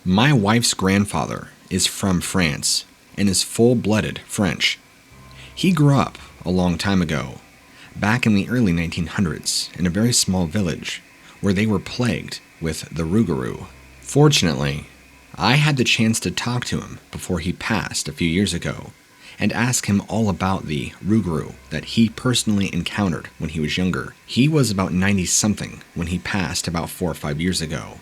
My wife's grandfather is from France and is full-blooded French. He grew up a long time ago, back in the early 1900s, in a very small village where they were plagued with the rougarou. Fortunately, I had the chance to talk to him before he passed a few years ago and ask him all about the rougarou that he personally encountered when he was younger. He was about 90-something when he passed about 4 or 5 years ago,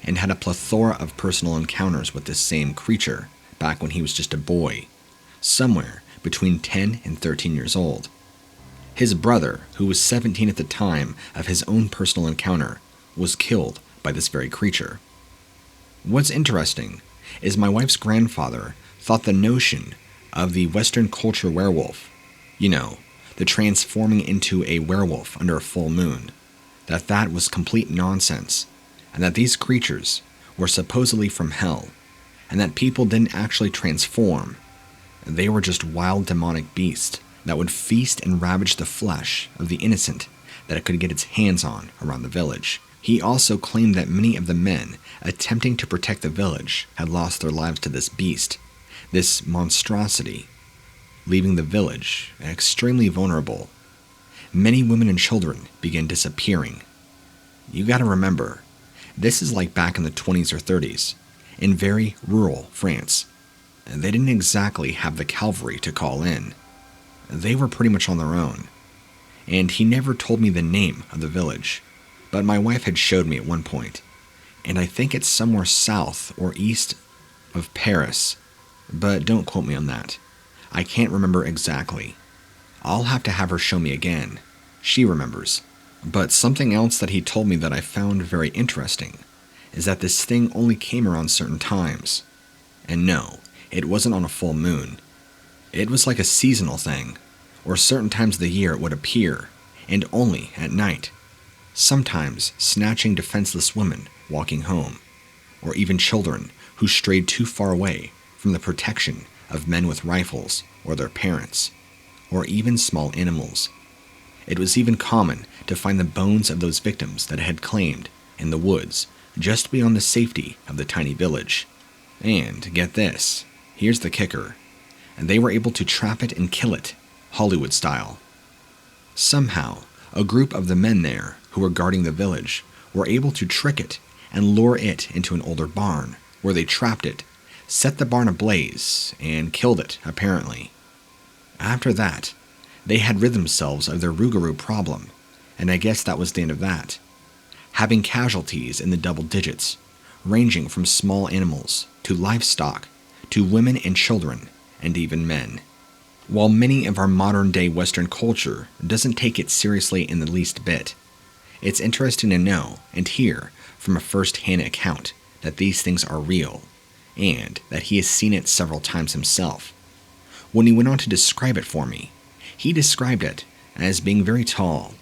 and had a plethora of personal encounters with this same creature back when he was just a boy, somewhere between 10 and 13 years old. His brother, who was 17 at the time of his own personal encounter, was killed by this very creature. What's interesting is my wife's grandfather thought the notion of the Western culture werewolf, the transforming into a werewolf under a full moon, that was complete nonsense, and that these creatures were supposedly from hell, and that people didn't actually transform. They were just wild demonic beasts that would feast and ravage the flesh of the innocent that it could get its hands on around the village. He also claimed that many of the men attempting to protect the village had lost their lives to this beast, this monstrosity, leaving the village extremely vulnerable. Many women and children began disappearing. You gotta remember, this is like back in the 20s or 30s, in very rural France. They didn't exactly have the cavalry to call in. They were pretty much on their own. And he never told me the name of the village, but my wife had showed me at one point, and I think it's somewhere south or east of Paris, but don't quote me on that. I can't remember exactly. I'll have to have her show me again. She remembers. But something else that he told me that I found very interesting is that this thing only came around certain times. And no, it wasn't on a full moon. It was like a seasonal thing, or certain times of the year it would appear, and only at night. Sometimes snatching defenseless women walking home, or even children who strayed too far away from the protection of men with rifles or their parents, or even small animals. It was even common to find the bones of those victims that it had claimed in the woods just beyond the safety of the tiny village. And get this, here's the kicker, and they were able to trap it and kill it, Hollywood style. Somehow, a group of the men there who were guarding the village were able to trick it and lure it into an older barn, where they trapped it, set the barn ablaze, and killed it, apparently. After that, they had rid themselves of their rougarou problem, and I guess that was the end of that, having casualties in the double digits, ranging from small animals to livestock to women and children and even men. While many of our modern-day Western culture doesn't take it seriously in the least bit, it's interesting to know and hear from a first-hand account that these things are real, and that he has seen it several times himself. When he went on to describe it for me, he described it as being very tall,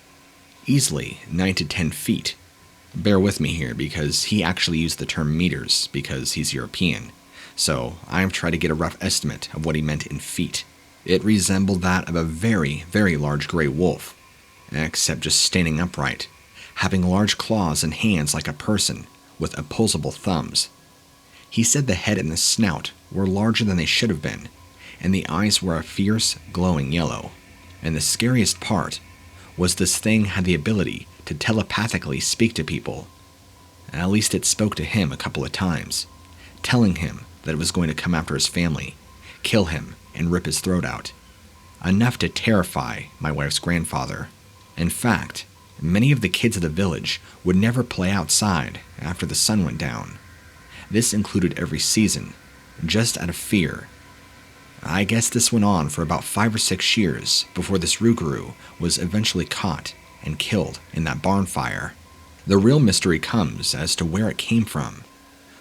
easily 9 to 10 feet. Bear with me here because he actually used the term meters because he's European, so I've tried to get a rough estimate of what he meant in feet. It resembled that of a very, very large gray wolf, except just standing upright, having large claws and hands like a person with opposable thumbs. He said the head and the snout were larger than they should have been, and the eyes were a fierce, glowing yellow. And the scariest part was this thing had the ability to telepathically speak to people. At least it spoke to him a couple of times, telling him that it was going to come after his family, kill him, and rip his throat out. Enough to terrify my wife's grandfather. In fact, many of the kids of the village would never play outside after the sun went down. This included every season, just out of fear. I guess this went on for about 5 or 6 years before this rougarou was eventually caught and killed in that barn fire. The real mystery comes as to where it came from,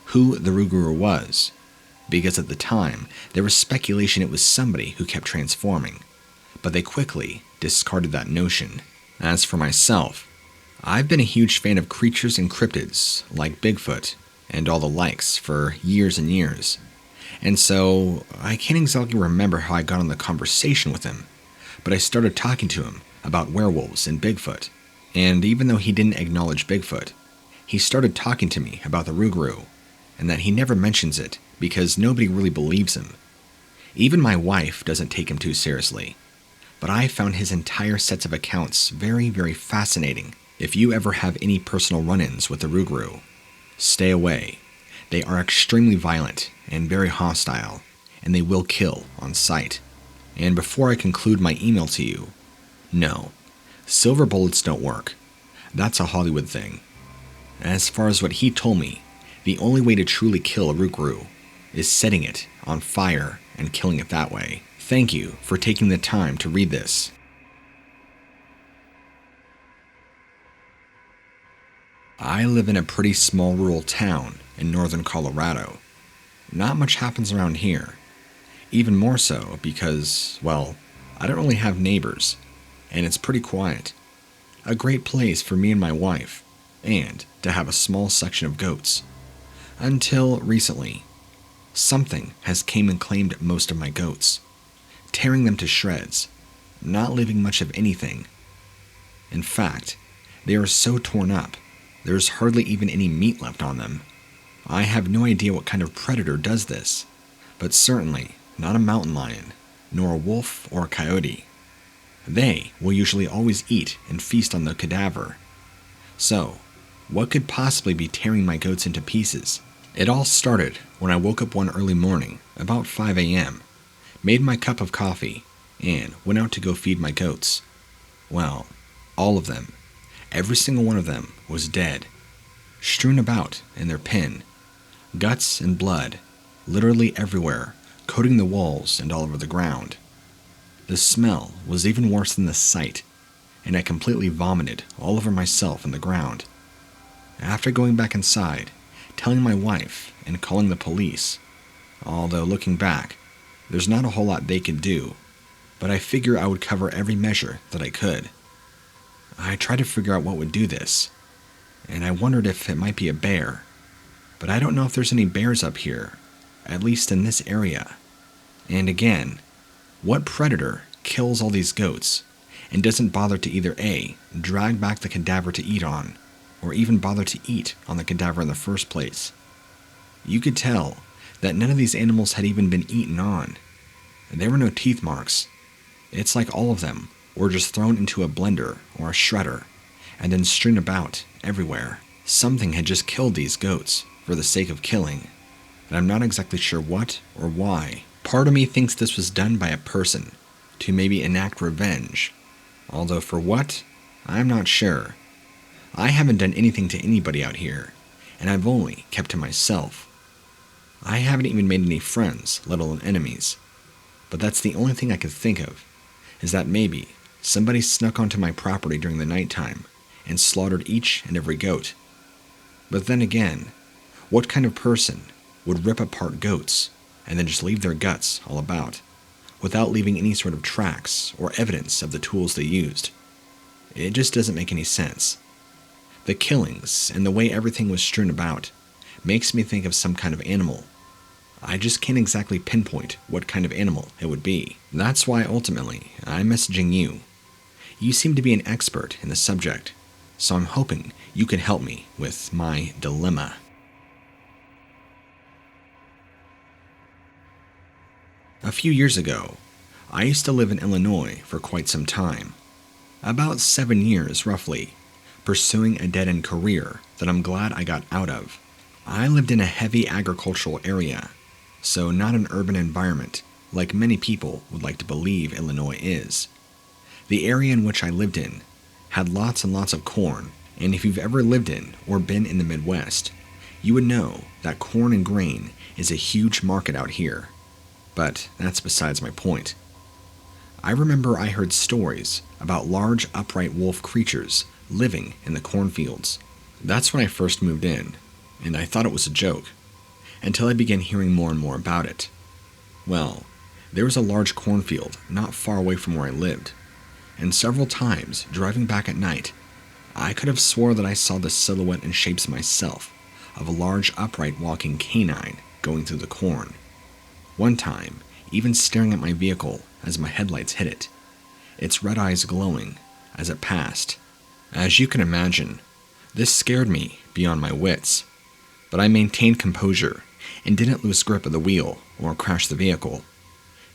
who the rougarou was, because at the time there was speculation it was somebody who kept transforming, but they quickly discarded that notion. As for myself, I've been a huge fan of creatures and cryptids like Bigfoot and all the likes for years and years. And so, I can't exactly remember how I got on the conversation with him, but I started talking to him about werewolves and Bigfoot. And even though he didn't acknowledge Bigfoot, he started talking to me about the rougarou, and that he never mentions it because nobody really believes him. Even my wife doesn't take him too seriously. But I found his entire sets of accounts very, very fascinating. If you ever have any personal run-ins with the Rougarou, stay away. They are extremely violent and very hostile, and they will kill on sight. And before I conclude my email to you, no, silver bullets don't work. That's a Hollywood thing. As far as what he told me, the only way to truly kill a Rougarou is setting it on fire and killing it that way. Thank you for taking the time to read this. I live in a pretty small rural town in northern Colorado. Not much happens around here. Even more so because, well, I don't really have neighbors, and it's pretty quiet. A great place for me and my wife, and to have a small section of goats. Until recently, something has came and claimed most of my goats, tearing them to shreds, not leaving much of anything. In fact, they are so torn up, there's hardly even any meat left on them. I have no idea what kind of predator does this, but certainly not a mountain lion, nor a wolf or a coyote. They will usually always eat and feast on the cadaver. So, what could possibly be tearing my goats into pieces? It all started when I woke up one early morning, about 5 a.m., made my cup of coffee, and went out to go feed my goats. Well, all of them, every single one of them, was dead, strewn about in their pen, guts and blood, literally everywhere, coating the walls and all over the ground. The smell was even worse than the sight, and I completely vomited all over myself and the ground. After going back inside, telling my wife, and calling the police, although looking back, there's not a whole lot they could do, but I figure I would cover every measure that I could. I tried to figure out what would do this, and I wondered if it might be a bear, but I don't know if there's any bears up here, at least in this area. And again, what predator kills all these goats and doesn't bother to either A, drag back the cadaver to eat on, or even bother to eat on the cadaver in the first place? You could tell that none of these animals had even been eaten on. There were no teeth marks. It's like all of them were just thrown into a blender or a shredder and then strewn about everywhere. Something had just killed these goats for the sake of killing, and I'm not exactly sure what or why. Part of me thinks this was done by a person to maybe enact revenge, although for what, I'm not sure. I haven't done anything to anybody out here, and I've only kept to myself. I haven't even made any friends, let alone enemies. But that's the only thing I could think of, is that maybe somebody snuck onto my property during the nighttime and slaughtered each and every goat. But then again, what kind of person would rip apart goats and then just leave their guts all about, without leaving any sort of tracks or evidence of the tools they used? It just doesn't make any sense. The killings and the way everything was strewn about makes me think of some kind of animal. I just can't exactly pinpoint what kind of animal it would be. That's why ultimately I'm messaging you. You seem to be an expert in the subject, so I'm hoping you can help me with my dilemma. A few years ago, I used to live in Illinois for quite some time. About 7 years, roughly, pursuing a dead-end career that I'm glad I got out of. I lived in a heavy agricultural area, so not an urban environment like many people would like to believe Illinois is. The area in which I lived in had lots and lots of corn, and if you've ever lived in or been in the Midwest, you would know that corn and grain is a huge market out here. But that's besides my point. I remember I heard stories about large upright wolf creatures living in the cornfields. That's when I first moved in, and I thought it was a joke, until I began hearing more and more about it. Well, there was a large cornfield not far away from where I lived, and several times, driving back at night, I could have swore that I saw the silhouette and shapes myself of a large upright walking canine going through the corn. One time, even staring at my vehicle as my headlights hit it, its red eyes glowing as it passed. As you can imagine, this scared me beyond my wits. but I maintained composure and didn't lose grip of the wheel or crash the vehicle.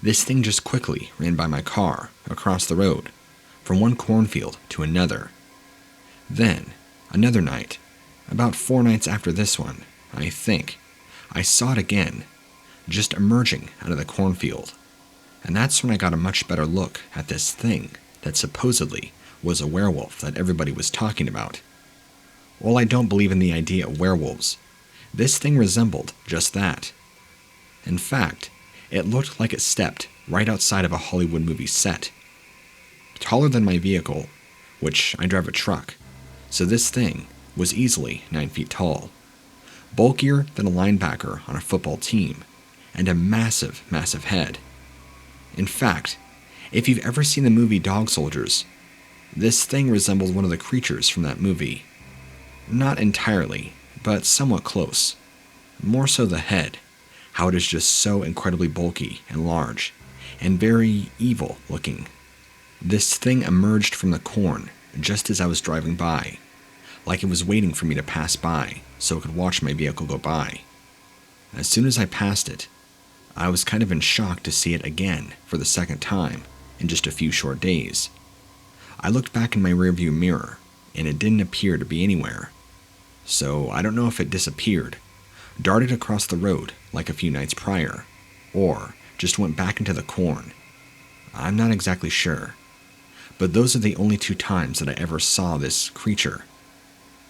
This thing just quickly ran by my car across the road, from one cornfield to another. Then, another night, about 4 nights after this one, I think, I saw it again, just emerging out of the cornfield. And that's when I got a much better look at this thing that supposedly was a werewolf that everybody was talking about. While I don't believe in the idea of werewolves, this thing resembled just that. In fact, it looked like it stepped right outside of a Hollywood movie set. Taller than my vehicle, which I drive a truck, so this thing was easily 9 feet tall. Bulkier than a linebacker on a football team, and a massive, massive head. In fact, if you've ever seen the movie Dog Soldiers, this thing resembles one of the creatures from that movie. Not entirely, but somewhat close. More so the head, how it is just so incredibly bulky and large, and very evil looking. This thing emerged from the corn just as I was driving by, like it was waiting for me to pass by so it could watch my vehicle go by. As soon as I passed it, I was kind of in shock to see it again for the second time in just a few short days. I looked back in my rearview mirror, and it didn't appear to be anywhere. So I don't know if it disappeared, darted across the road like a few nights prior, or just went back into the corn. I'm not exactly sure. But those are the only 2 times that I ever saw this creature.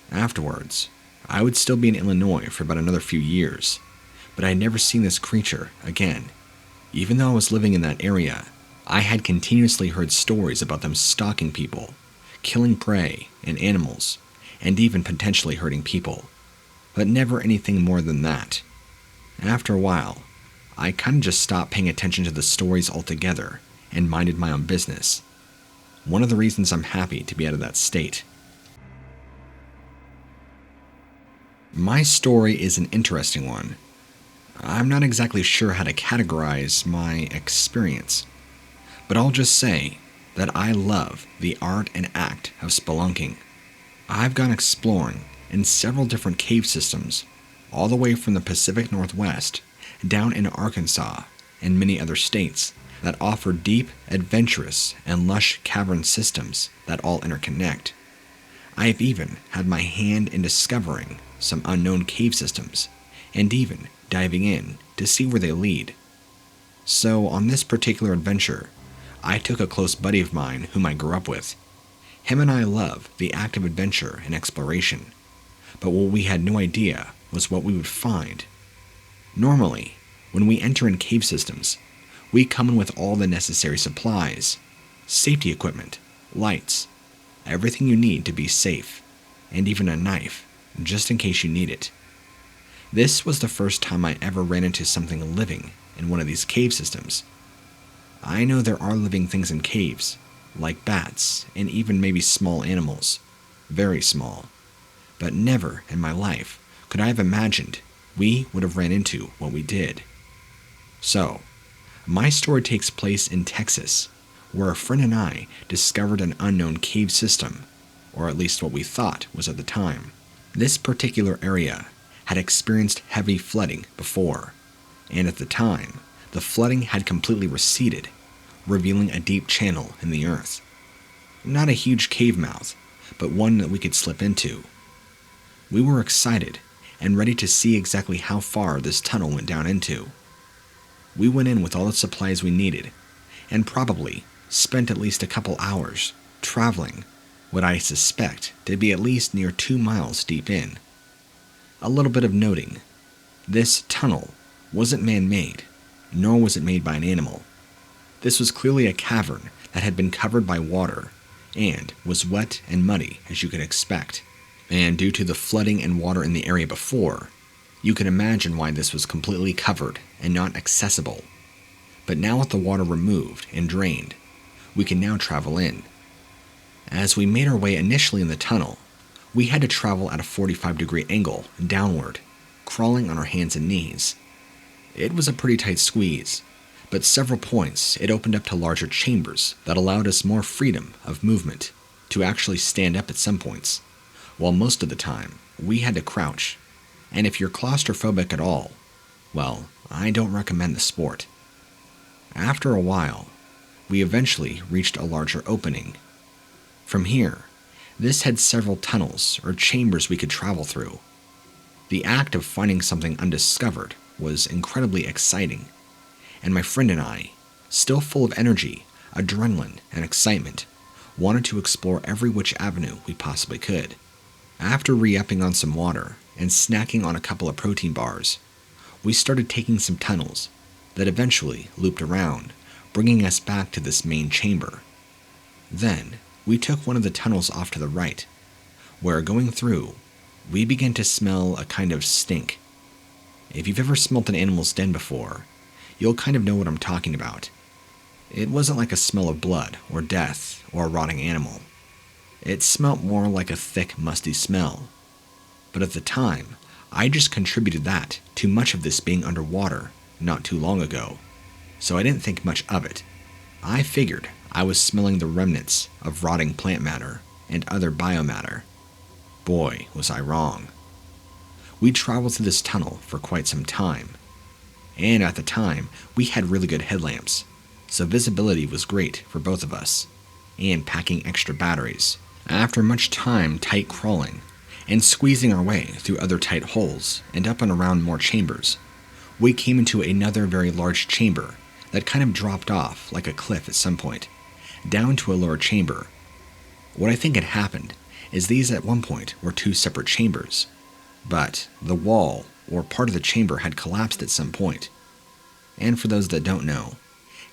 Afterwards, I would still be in Illinois for about another few years, but I had never seen this creature again. Even though I was living in that area, I had continuously heard stories about them stalking people, killing prey and animals, and even potentially hurting people, but never anything more than that. After a while, I kind of just stopped paying attention to the stories altogether and minded my own business. One of the reasons I'm happy to be out of that state. My story is an interesting one. I'm not exactly sure how to categorize my experience, but I'll just say that I love the art and act of spelunking. I've gone exploring in several different cave systems, all the way from the Pacific Northwest down into Arkansas and many other states that offer deep, adventurous, and lush cavern systems that all interconnect. I have even had my hand in discovering some unknown cave systems, and even diving in to see where they lead. So on this particular adventure, I took a close buddy of mine whom I grew up with. Him and I love the act of adventure and exploration, but what we had no idea was what we would find. Normally, when we enter in cave systems, we come in with all the necessary supplies, safety equipment, lights, everything you need to be safe, and even a knife, just in case you need it. This was the first time I ever ran into something living in one of these cave systems. I know there are living things in caves, like bats and even maybe small animals, very small, but never in my life could I have imagined we would have ran into what we did. So, my story takes place in Texas, where a friend and I discovered an unknown cave system, or at least what we thought was at the time. This particular area had experienced heavy flooding before, and at the time, the flooding had completely receded, revealing a deep channel in the earth. Not a huge cave mouth, but one that we could slip into. We were excited and ready to see exactly how far this tunnel went down into. We went in with all the supplies we needed, and probably spent at least a couple hours traveling what I suspect to be at least near 2 miles deep in. A little bit of noting, this tunnel wasn't man-made, nor was it made by an animal. This was clearly a cavern that had been covered by water, and was wet and muddy as you could expect. And due to the flooding and water in the area before, you can imagine why this was completely covered and not accessible. But now with the water removed and drained, we can now travel in. As we made our way initially in the tunnel, we had to travel at a 45-degree angle downward, crawling on our hands and knees. It was a pretty tight squeeze, but several points it opened up to larger chambers that allowed us more freedom of movement to actually stand up at some points, while most of the time we had to crouch. and if you're claustrophobic at all, well, I don't recommend the sport. After a while, we eventually reached a larger opening. From here, this had several tunnels or chambers we could travel through. The act of finding something undiscovered was incredibly exciting, and my friend and I, still full of energy, adrenaline, and excitement, wanted to explore every which avenue we possibly could. After re-upping on some water and snacking on a couple of protein bars, we started taking some tunnels that eventually looped around, bringing us back to this main chamber. Then, we took one of the tunnels off to the right, where going through, we began to smell a kind of stink. If you've ever smelt an animal's den before, you'll kind of know what I'm talking about. It wasn't like a smell of blood or death or a rotting animal. It smelt more like a thick, musty smell. But at the time, I just contributed that to much of this being underwater not too long ago, so I didn't think much of it. I figured I was smelling the remnants of rotting plant matter and other biomatter. Boy, was I wrong. We traveled through this tunnel for quite some time, and at the time, we had really good headlamps, so visibility was great for both of us, and packing extra batteries. After much time tight crawling, and squeezing our way through other tight holes and up and around more chambers, we came into another very large chamber that kind of dropped off like a cliff at some point, down to a lower chamber. What I think had happened is these at one point were two separate chambers, but the wall or part of the chamber had collapsed at some point. And for those that don't know,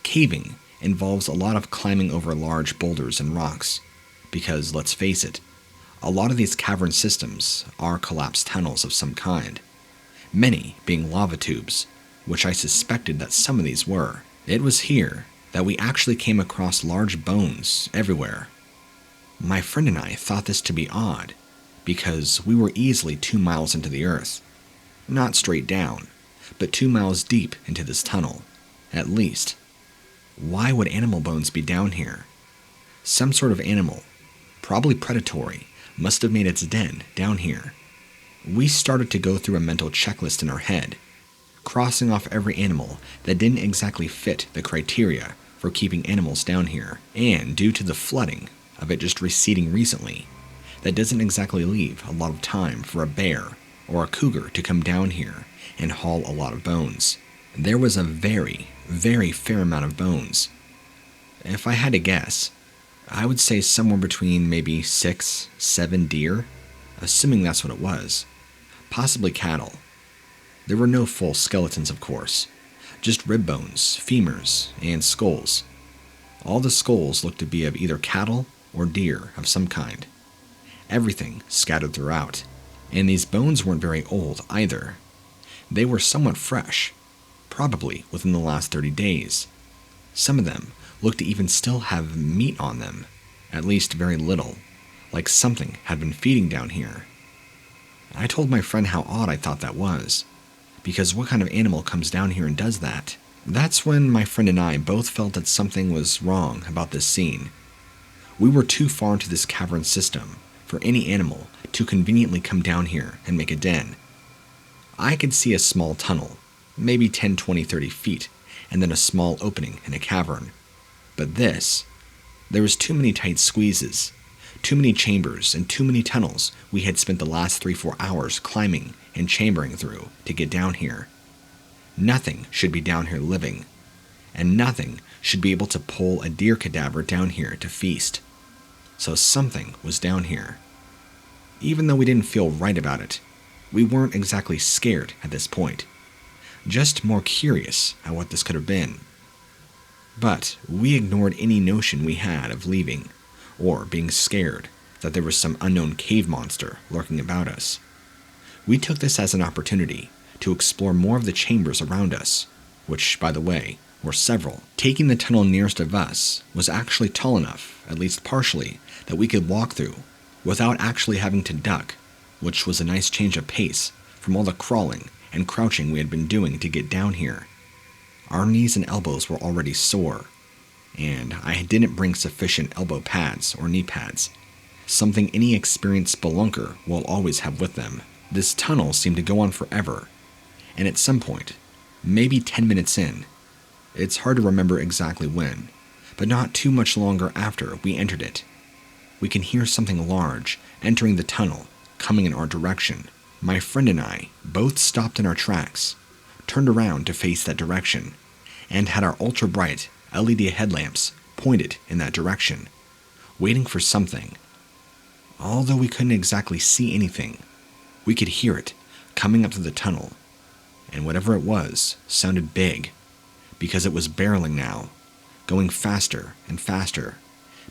caving involves a lot of climbing over large boulders and rocks, because let's face it, a lot of these cavern systems are collapsed tunnels of some kind, many being lava tubes, which I suspected that some of these were. It was here that we actually came across large bones everywhere. My friend and I thought this to be odd, because we were easily 2 miles into the earth. Not straight down, but 2 miles deep into this tunnel, at least. Why would animal bones be down here? Some sort of animal, probably predatory, must have made its den down here. We started to go through a mental checklist in our head, crossing off every animal that didn't exactly fit the criteria for keeping animals down here, and due to the flooding of it just receding recently, that doesn't exactly leave a lot of time for a bear or a cougar to come down here and haul a lot of bones. There was a very, very fair amount of bones. If I had to guess, I would say somewhere between maybe 6, 7 deer, assuming that's what it was. Possibly cattle. There were no full skeletons, of course, just rib bones, femurs, and skulls. All the skulls looked to be of either cattle or deer of some kind. Everything scattered throughout, and these bones weren't very old either. They were somewhat fresh, probably within the last 30 days. Some of them looked to even still have meat on them, at least very little, like something had been feeding down here. I told my friend how odd I thought that was, because what kind of animal comes down here and does that? That's when my friend and I both felt that something was wrong about this scene. We were too far into this cavern system for any animal to conveniently come down here and make a den. I could see a small tunnel, maybe 10, 20, 30 feet, and then a small opening in a cavern. But this, there was too many tight squeezes, too many chambers, and too many tunnels we had spent the last 3-4 hours climbing and chambering through to get down here. Nothing should be down here living, and nothing should be able to pull a deer cadaver down here to feast. So something was down here. Even though we didn't feel right about it, we weren't exactly scared at this point, just more curious at what this could have been. But we ignored any notion we had of leaving, or being scared that there was some unknown cave monster lurking about us. We took this as an opportunity to explore more of the chambers around us, which, by the way, were several. Taking the tunnel nearest of us was actually tall enough, at least partially, that we could walk through without actually having to duck, which was a nice change of pace from all the crawling and crouching we had been doing to get down here. Our knees and elbows were already sore, and I didn't bring sufficient elbow pads or knee pads, something any experienced spelunker will always have with them. This tunnel seemed to go on forever, and at some point, maybe 10 minutes in, it's hard to remember exactly when, but not too much longer after we entered it, we can hear something large entering the tunnel, coming in our direction. My friend and I both stopped in our tracks, turned around to face that direction, and had our ultra-bright LED headlamps pointed in that direction, waiting for something. Although we couldn't exactly see anything, we could hear it coming up to the tunnel, and whatever it was sounded big, because it was barreling now, going faster and faster,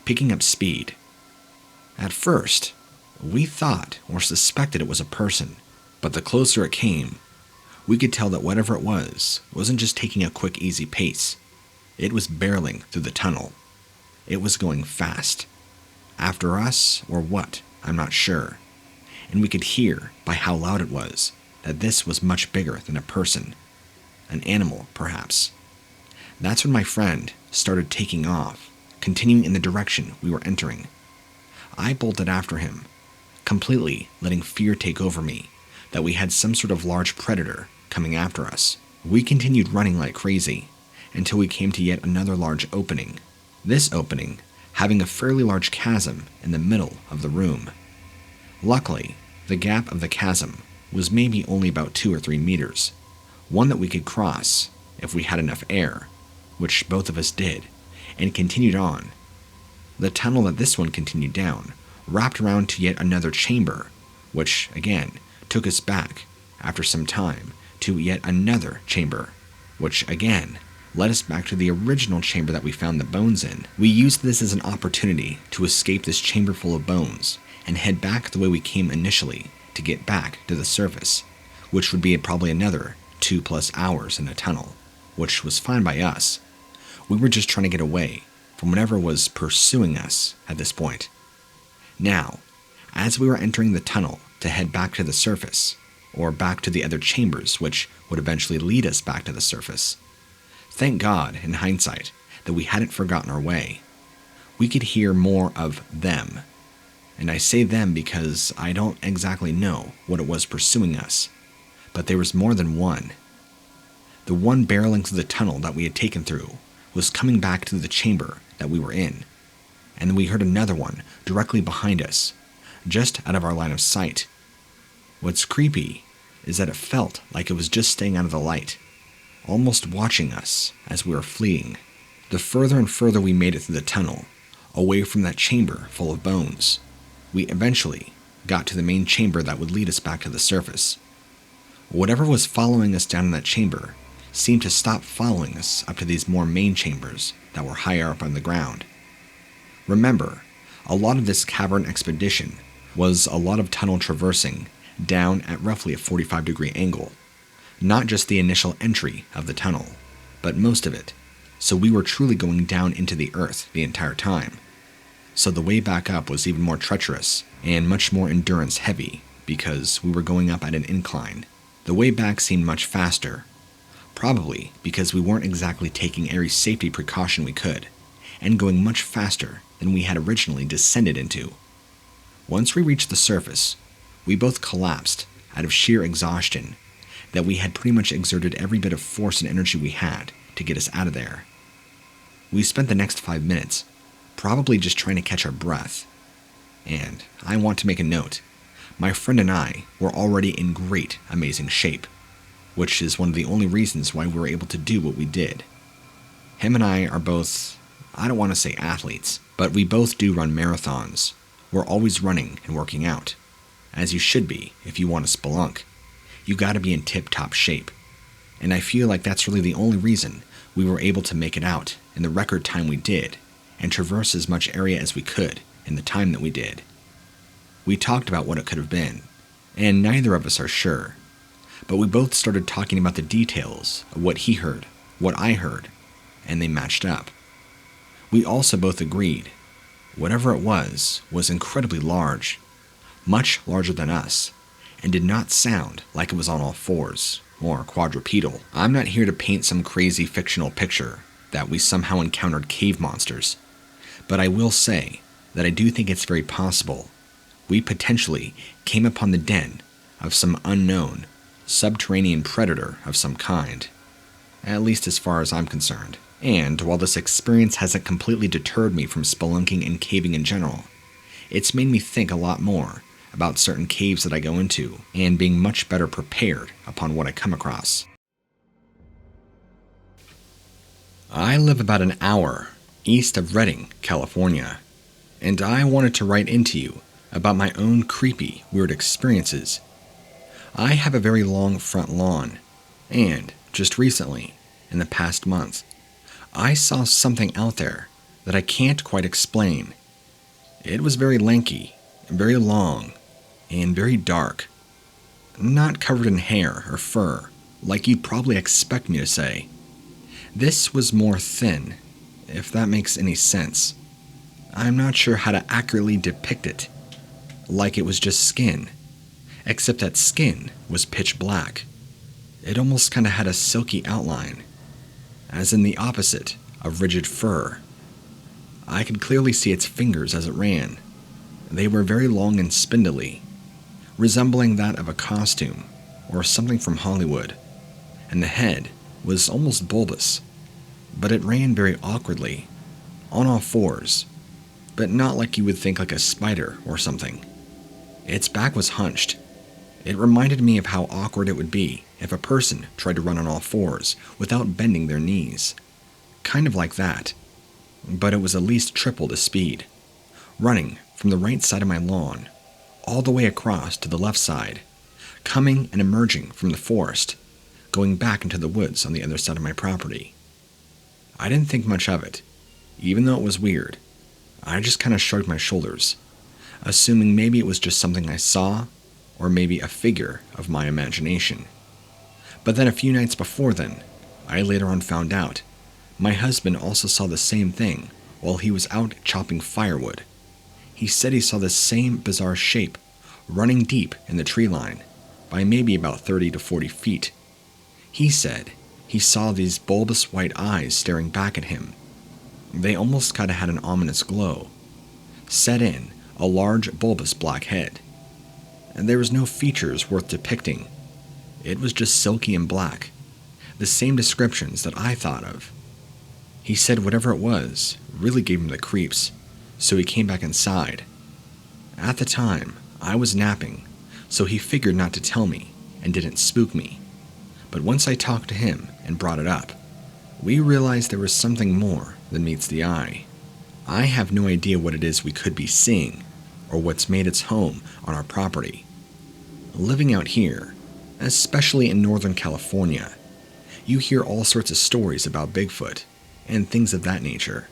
picking up speed. At first, we thought or suspected it was a person, but the closer it came, we could tell that whatever it was wasn't just taking a quick, easy pace. It was barreling through the tunnel. It was going fast. After us, or what, I'm not sure. And we could hear, by how loud it was, that this was much bigger than a person. An animal, perhaps. That's when my friend started taking off, continuing in the direction we were entering. I bolted after him, completely letting fear take over me, that we had some sort of large predator coming after us. We continued running like crazy, until we came to yet another large opening. This opening having a fairly large chasm in the middle of the room. Luckily, the gap of the chasm was maybe only about 2 or 3 meters, one that we could cross if we had enough air, which both of us did, and continued on. The tunnel that this one continued down wrapped around to yet another chamber, which, again, took us back, after some time, to yet another chamber, which, again, led us back to the original chamber that we found the bones in. We used this as an opportunity to escape this chamber full of bones, and head back the way we came initially to get back to the surface, which would be probably another 2+ hours in a tunnel, which was fine by us. We were just trying to get away from whatever was pursuing us at this point. Now, as we were entering the tunnel to head back to the surface, or back to the other chambers which would eventually lead us back to the surface, thank God, in hindsight, that we hadn't forgotten our way. We could hear more of them. And I say them because I don't exactly know what it was pursuing us, but there was more than one. The one barreling through the tunnel that we had taken through was coming back to the chamber that we were in, and then we heard another one directly behind us, just out of our line of sight. What's creepy is that it felt like it was just staying out of the light, almost watching us as we were fleeing. The further and further we made it through the tunnel, away from that chamber full of bones, we eventually got to the main chamber that would lead us back to the surface. Whatever was following us down in that chamber seemed to stop following us up to these more main chambers that were higher up on the ground. Remember, a lot of this cavern expedition was a lot of tunnel traversing down at roughly a 45-degree angle. Not just the initial entry of the tunnel, but most of it, so we were truly going down into the earth the entire time. So the way back up was even more treacherous and much more endurance heavy because we were going up at an incline. The way back seemed much faster, probably because we weren't exactly taking every safety precaution we could, and going much faster than we had originally descended into. Once we reached the surface, we both collapsed out of sheer exhaustion, that we had pretty much exerted every bit of force and energy we had to get us out of there. We spent the next 5 minutes probably just trying to catch our breath. And I want to make a note, my friend and I were already in great, amazing shape, which is one of the only reasons why we were able to do what we did. Him and I are both, I don't want to say athletes, but we both do run marathons. We're always running and working out, as you should be if you want to spelunk. You gotta be in tip-top shape. And I feel like that's really the only reason we were able to make it out in the record time we did, and traverse as much area as we could in the time that we did. We talked about what it could have been, and neither of us are sure, but we both started talking about the details of what he heard, what I heard, and they matched up. We also both agreed, whatever it was incredibly large, much larger than us, and did not sound like it was on all fours, or quadrupedal. I'm not here to paint some crazy fictional picture that we somehow encountered cave monsters, but I will say that I do think it's very possible we potentially came upon the den of some unknown, subterranean predator of some kind. At least as far as I'm concerned. And while this experience hasn't completely deterred me from spelunking and caving in general, it's made me think a lot more about certain caves that I go into and being much better prepared upon what I come across. I live about an hour east of Redding, California, and I wanted to write into you about my own creepy, weird experiences. I have a very long front lawn, and just recently, in the past month, I saw something out there that I can't quite explain. It was very lanky, very long, and very dark. Not covered in hair or fur, like you'd probably expect me to say. This was more thin, if that makes any sense. I'm not sure how to accurately depict it. Like it was just skin, except that skin was pitch black. It almost kind of had a silky outline, as in the opposite of rigid fur. I could clearly see its fingers as it ran. They were very long and spindly, resembling that of a costume or something from Hollywood, and the head was almost bulbous, but it ran very awkwardly, on all fours, but not like you would think like a spider or something. Its back was hunched. It reminded me of how awkward it would be if a person tried to run on all fours without bending their knees. Kind of like that, but it was at least triple the speed, running from the right side of my lawn all the way across to the left side, coming and emerging from the forest, going back into the woods on the other side of my property. I didn't think much of it, even though it was weird. I just kind of shrugged my shoulders, assuming maybe it was just something I saw, or maybe a figure of my imagination. But then a few nights before then, I later on found out, my husband also saw the same thing while he was out chopping firewood. He said he saw the same bizarre shape, running deep in the tree line, by maybe about 30 to 40 feet. He said he saw these bulbous white eyes staring back at him. They almost kind of had an ominous glow, set in a large bulbous black head. And there was no features worth depicting. It was just silky and black, the same descriptions that I thought of. He said whatever it was really gave him the creeps, so he came back inside. At the time, I was napping, so he figured not to tell me and didn't spook me. But once I talked to him and brought it up, we realized there was something more than meets the eye. I have no idea what it is we could be seeing, or what's made its home on our property. Living out here, especially in Northern California, you hear all sorts of stories about Bigfoot and things of that nature.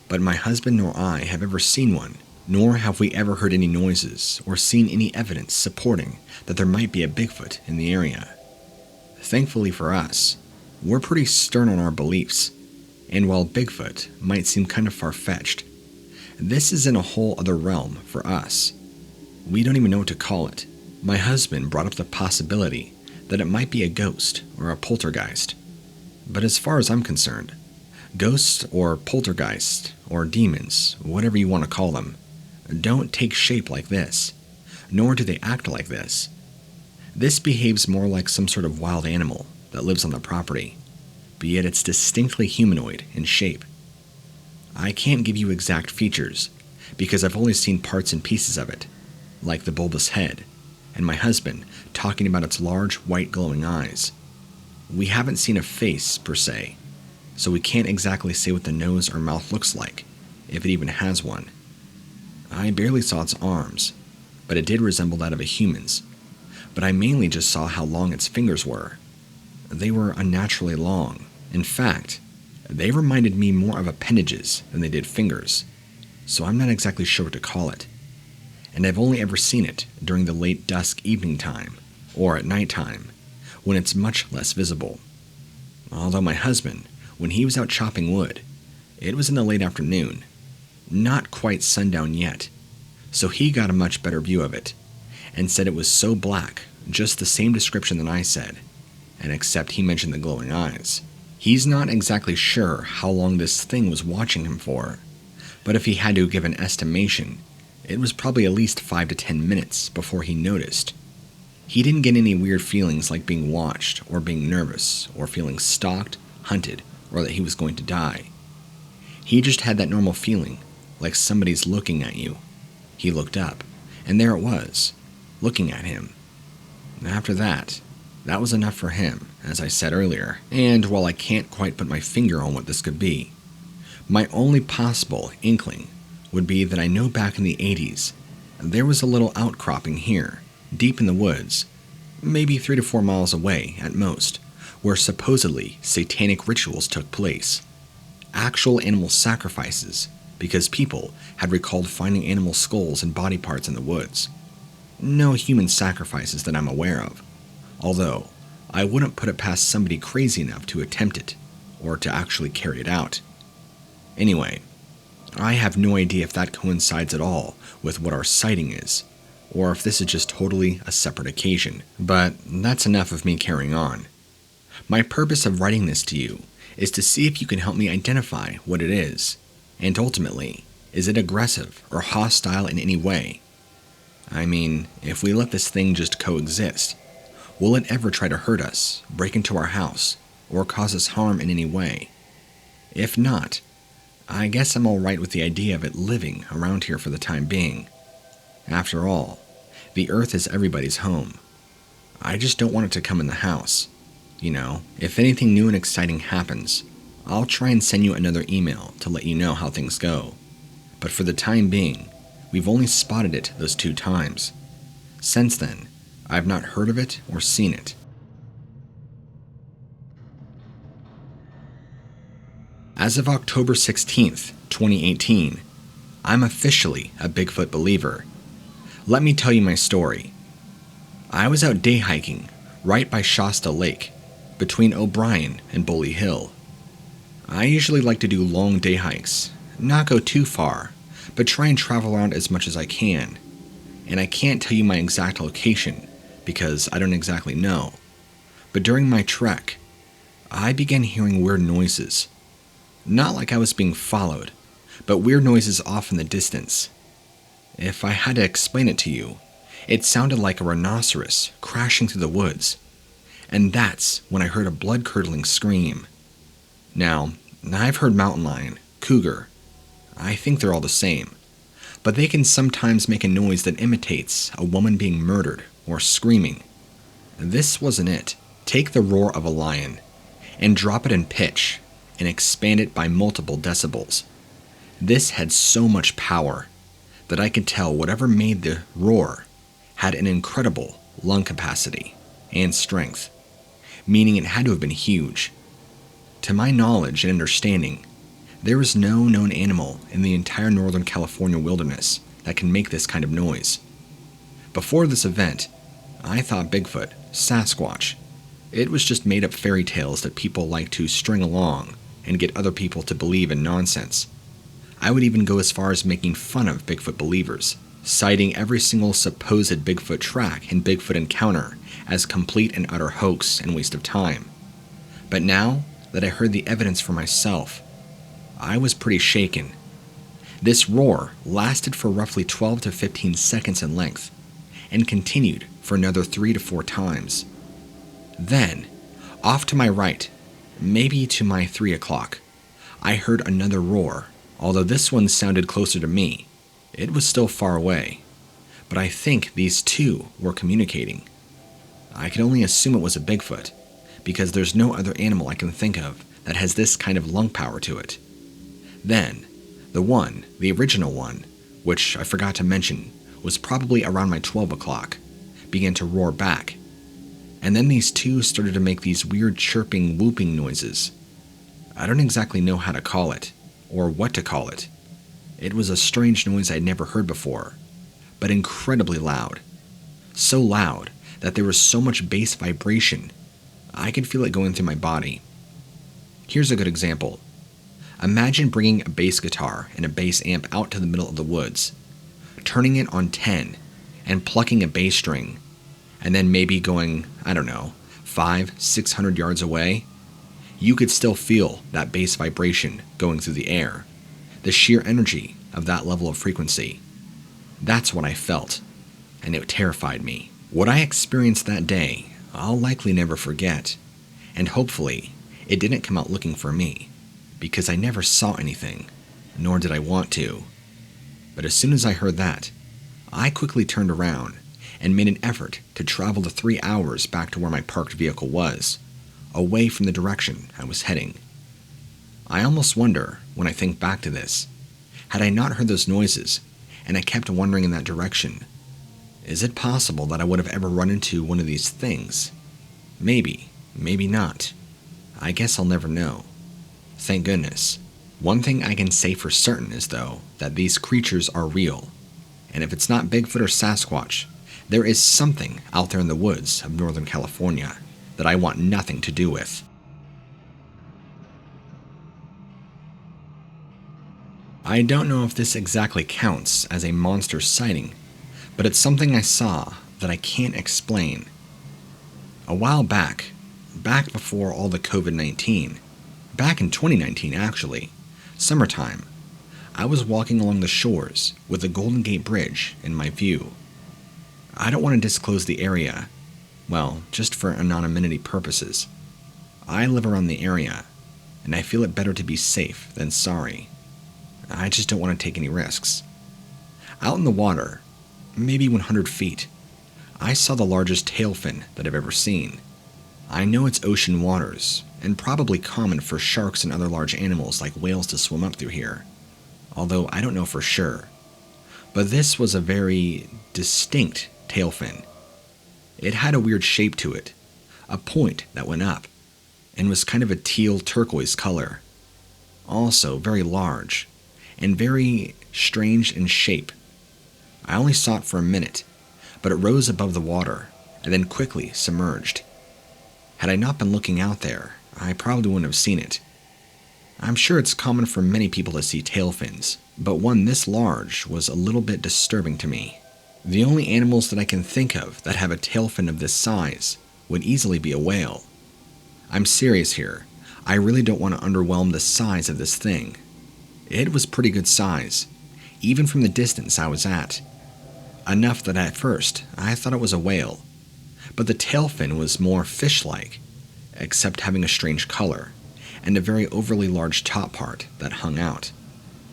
But my husband nor I have ever seen one, nor have we ever heard any noises or seen any evidence supporting that there might be a Bigfoot in the area. Thankfully for us, we're pretty stern on our beliefs, and while Bigfoot might seem kind of far-fetched, this is in a whole other realm for us. We don't even know what to call it. My husband brought up the possibility that it might be a ghost or a poltergeist. But as far as I'm concerned, ghosts or poltergeists or demons, whatever you want to call them, don't take shape like this, nor do they act like this. This behaves more like some sort of wild animal that lives on the property, but yet it's distinctly humanoid in shape. I can't give you exact features, because I've only seen parts and pieces of it, like the bulbous head, and my husband talking about its large white glowing eyes. We haven't seen a face, per se, so we can't exactly say what the nose or mouth looks like, if it even has one. I barely saw its arms, but it did resemble that of a human's, but I mainly just saw how long its fingers were. They were unnaturally long. In fact, they reminded me more of appendages than they did fingers, so I'm not exactly sure what to call it. And I've only ever seen it during the late dusk evening time, or at night time, when it's much less visible. Although my husband, when he was out chopping wood, it was in the late afternoon, not quite sundown yet, so he got a much better view of it, and said it was so black, just the same description that I said, and except he mentioned the glowing eyes. He's not exactly sure how long this thing was watching him for, but if he had to give an estimation, it was probably at least 5 to 10 minutes before he noticed. He didn't get any weird feelings like being watched or being nervous or feeling stalked, hunted, or that he was going to die. He just had that normal feeling, like somebody's looking at you. He looked up, and there it was, looking at him. After that was enough for him, as I said earlier, and while I can't quite put my finger on what this could be, my only possible inkling would be that I know back in the 80s, there was a little outcropping here, deep in the woods, maybe 3 to 4 miles away at most, where supposedly satanic rituals took place. Actual animal sacrifices, because people had recalled finding animal skulls and body parts in the woods. No human sacrifices that I'm aware of, although I wouldn't put it past somebody crazy enough to attempt it, or to actually carry it out. Anyway, I have no idea if that coincides at all with what our sighting is, or if this is just totally a separate occasion, but that's enough of me carrying on. My purpose of writing this to you is to see if you can help me identify what it is, and ultimately, is it aggressive or hostile in any way? I mean, if we let this thing just coexist, will it ever try to hurt us, break into our house, or cause us harm in any way? If not, I guess I'm alright with the idea of it living around here for the time being. After all, the Earth is everybody's home. I just don't want it to come in the house. You know, if anything new and exciting happens, I'll try and send you another email to let you know how things go. But for the time being, we've only spotted it those 2 times. Since then, I've not heard of it or seen it. As of October 16th, 2018, I'm officially a Bigfoot believer. Let me tell you my story. I was out day hiking right by Shasta Lake, between O'Brien and Bully Hill. I usually like to do long day hikes, not go too far, but try and travel around as much as I can. And I can't tell you my exact location, because I don't exactly know. But during my trek, I began hearing weird noises. Not like I was being followed, but weird noises off in the distance. If I had to explain it to you, it sounded like a rhinoceros crashing through the woods. And that's when I heard a blood-curdling scream. Now, I've heard mountain lion, cougar. I think they're all the same. But they can sometimes make a noise that imitates a woman being murdered or screaming. This wasn't it. Take the roar of a lion and drop it in pitch and expand it by multiple decibels. This had so much power that I could tell whatever made the roar had an incredible lung capacity and strength, meaning it had to have been huge. To my knowledge and understanding, there is no known animal in the entire Northern California wilderness that can make this kind of noise. Before this event, I thought Bigfoot, Sasquatch, it was just made up fairy tales that people like to string along and get other people to believe in nonsense. I would even go as far as making fun of Bigfoot believers, citing every single supposed Bigfoot track and Bigfoot encounter as complete and utter hoax and waste of time. But now that I heard the evidence for myself, I was pretty shaken. This roar lasted for roughly 12 to 15 seconds in length, and continued for another 3 to 4 times. Then, off to my right, maybe to my 3 o'clock, I heard another roar, although this one sounded closer to me. It was still far away, but I think these two were communicating. I can only assume it was a Bigfoot, because there's no other animal I can think of that has this kind of lung power to it. Then, the original one, which I forgot to mention, was probably around my 12 o'clock, began to roar back. And then these two started to make these weird chirping, whooping noises. I don't exactly know how to call it, or what to call it. It was a strange noise I'd never heard before, but incredibly loud. So loud that there was so much bass vibration, I could feel it going through my body. Here's a good example. Imagine bringing a bass guitar and a bass amp out to the middle of the woods, turning it on 10, and plucking a bass string, and then maybe going, 500-600 yards away. You could still feel that bass vibration going through the air, the sheer energy of that level of frequency. That's what I felt, and it terrified me. What I experienced that day, I'll likely never forget, and hopefully, it didn't come out looking for me, because I never saw anything, nor did I want to. But as soon as I heard that, I quickly turned around and made an effort to travel the 3 hours back to where my parked vehicle was, away from the direction I was heading. I almost wonder, when I think back to this, had I not heard those noises, and I kept wandering in that direction, is it possible that I would have ever run into one of these things? Maybe, maybe not. I guess I'll never know. Thank goodness. One thing I can say for certain is, though, that these creatures are real. And if it's not Bigfoot or Sasquatch, there is something out there in the woods of Northern California that I want nothing to do with. I don't know if this exactly counts as a monster sighting, but it's something I saw that I can't explain. A while back before all the COVID-19, back in 2019 actually, summertime, I was walking along the shores with the Golden Gate Bridge in my view. I don't want to disclose the area, well, just for anonymity purposes. I live around the area, and I feel it better to be safe than sorry. I just don't want to take any risks. Out in the water, maybe 100 feet, I saw the largest tailfin that I've ever seen. I know it's ocean waters, and probably common for sharks and other large animals like whales to swim up through here, although I don't know for sure. But this was a very distinct tailfin. It had a weird shape to it, a point that went up, and was kind of a teal turquoise color. Also very large, and very strange in shape. I only saw it for a minute, but it rose above the water, and then quickly submerged. Had I not been looking out there, I probably wouldn't have seen it. I'm sure it's common for many people to see tailfins, but one this large was a little bit disturbing to me. The only animals that I can think of that have a tailfin of this size would easily be a whale. I'm serious here. I really don't want to underwhelm the size of this thing. It was pretty good size, even from the distance I was at. Enough that at first I thought it was a whale, but the tailfin was more fish-like, except having a strange color, and a very overly large top part that hung out.